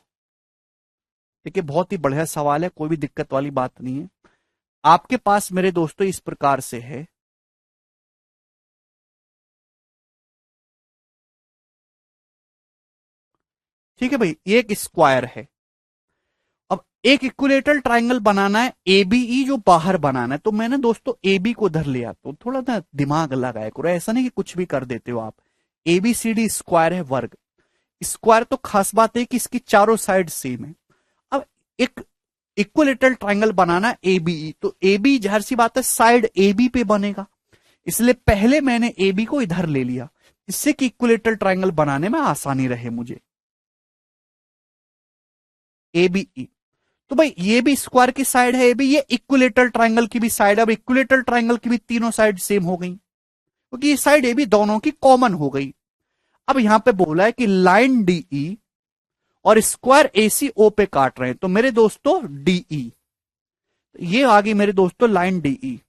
देखिए बहुत ही बढ़िया सवाल है, कोई भी दिक्कत वाली बात नहीं है। आपके पास मेरे दोस्तों इस प्रकार से है, ठीक है भाई, ये एक स्क्वायर है। अब एक इक्विलेटरल ट्राइंगल बनाना है, एबीई जो बाहर बनाना है। तो मैंने दोस्तों एबी को धर लिया, तो थोड़ा ना दिमाग लगाया करो, ऐसा नहीं कि कुछ भी कर देते हो आप। एबीसीडी स्क्वायर है वर्ग। स्क्वायर तो खास बात है कि इसकी चारों साइड सेम है। अब एक इक्विलेटरल ट्राइंगल बनाना है एबीई, तो एबी जाहिर सी बात है साइड एबी पे बनेगा, इसलिए पहले मैंने एबी को इधर ले लिया, इससे कि इक्विलेटरल ट्राइंगल बनाने में आसानी रहे मुझे। एबीई, तो भाई ये भी स्क्वायर की साइड है एबी, ये इक्विलेटरल ट्राइंगल की भी साइड है। अब इक्विलेटरल ट्राइंगल की भी तीनों साइड सेम हो गई, क्योंकि ये साइड एबी दोनों की कॉमन हो गई। अब यहां पे बोला है कि लाइन डीई और स्क्वायर एसी ओ पे काट रहे हैं, तो मेरे दोस्तों डीई, ये आ गई मेरे दोस्तों लाइन डीई।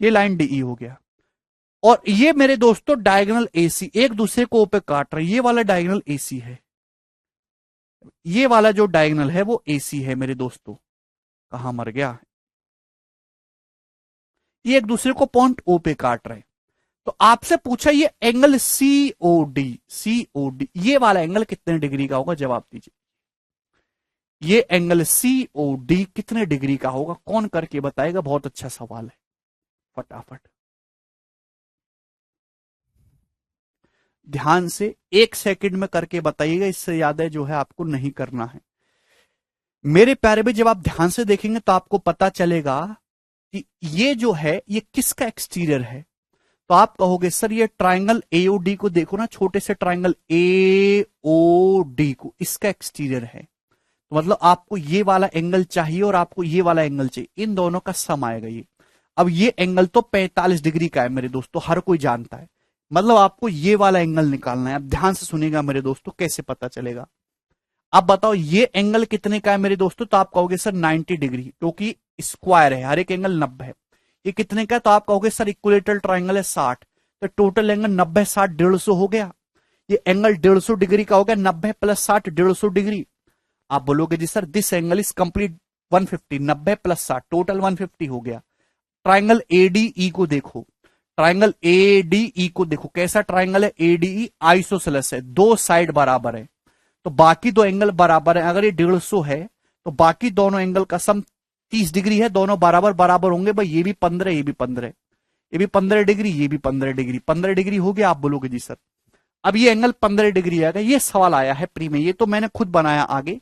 ये लाइन डीई हो गया। और ये मेरे दोस्तों डायगोनल एसी एक दूसरे को ओ पे काट रहे हैं, ये वाला डायगोनल एसी है, ये वाला जो डायगोनल है वो एसी है मेरे दोस्तों। कहां मर गया? ये एक दूसरे को पॉइंट ओ पे काट रहे हैं। तो आपसे पूछा ये एंगल सीओडी, सीओडी ये वाला एंगल कितने डिग्री का होगा? जवाब दीजिए। ये एंगल सीओडी कितने डिग्री का होगा? कौन करके बताएगा? बहुत अच्छा सवाल है, फटाफट ध्यान से 1 सेकंड में करके बताइएगा, इससे ज्यादा जो है आपको नहीं करना है। मेरे प्यारे भाई जब आप ध्यान से देखेंगे तो आपको पता चलेगा कि ये जो है ये किसका एक्सटीरियर है। तो आप कहोगे सर ये ट्राइंगल एओडी को देखो ना, छोटे से ट्राइंगल एओडी को, इसका एक्सटीरियर है। तो मतलब आपको ये वाला एंगल चाहिए और आपको ये वाला एंगल चाहिए, इन दोनों का सम आएगा ये। अब ये एंगल तो 45 डिग्री का है मेरे दोस्तों, हर कोई जानता है। मतलब आपको ये वाला एंगल निकालना है। अब ध्यान से सुनिएगा मेरे दोस्तों, कैसे पता चलेगा। अब बताओ ये एंगल कितने का है मेरे दोस्तों? तो आप कहोगे सर 90 डिग्री, क्योंकि स्क्वायर है, हर एक एंगल 90 है। ये कितने का है? तो आप कहोगे सर इक्विलेटरल ट्राइंगल है 60, तो टोटल एंगल 90 60 150 हो गया। ये एंगल 150 डिग्री का हो गया, 90 + 60 150 डिग्री। आप बोलोगे जी sir this angle is complete 150, 90 + 60 total 150 हो गया। ट्राइंगल एडीई को देखो, ट्राइंगल एडीई को देखो, कैसा ट्राइंगल है एडीई, आइसोसेलेस है, दो साइड बराबर है, तो बाकी दो एंगल बराबर है। अगर ये 150 है तो बाकी दोनों एंगल का सम 30 डिग्री है, दोनों बराबर बराबर होंगे भाई, ये भी 15, ये भी 15, ये भी 15 डिग्री, ये भी 15 डिग्री, 15 डिग्री हो गया। आप बोलोगे जी सर अब ये एंगल 15 डिग्री आएगा, ये सवाल आया है प्री में, ये तो मैंने खुद बनाया आगे।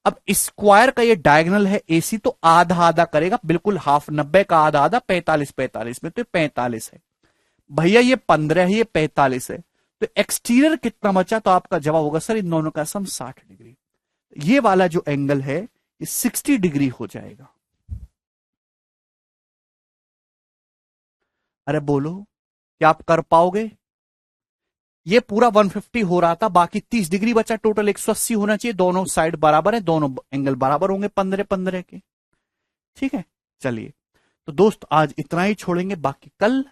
अब स्क्वायर का ये डायगोनल है एसी, तो आधा आधा करेगा, बिल्कुल हाफ, 90 का आधा आधा, 45 45 में, तो 45 है भैया, ये 15 है, ये 45 है, तो एक्सटीरियर कितना बचा, तो आपका जवाब होगा सर इन दोनों का सम 60 डिग्री। ये वाला जो एंगल है ये 60 डिग्री हो जाएगा। अरे बोलो क्या आप कर पाओगे? ये पूरा 150 हो रहा था, बाकी 30 डिग्री बचा, टोटल 180 होना चाहिए, दोनों साइड बराबर है, दोनों एंगल बराबर होंगे 15 15 के। ठीक है, चलिए तो दोस्त आज इतना ही छोड़ेंगे, बाकी कल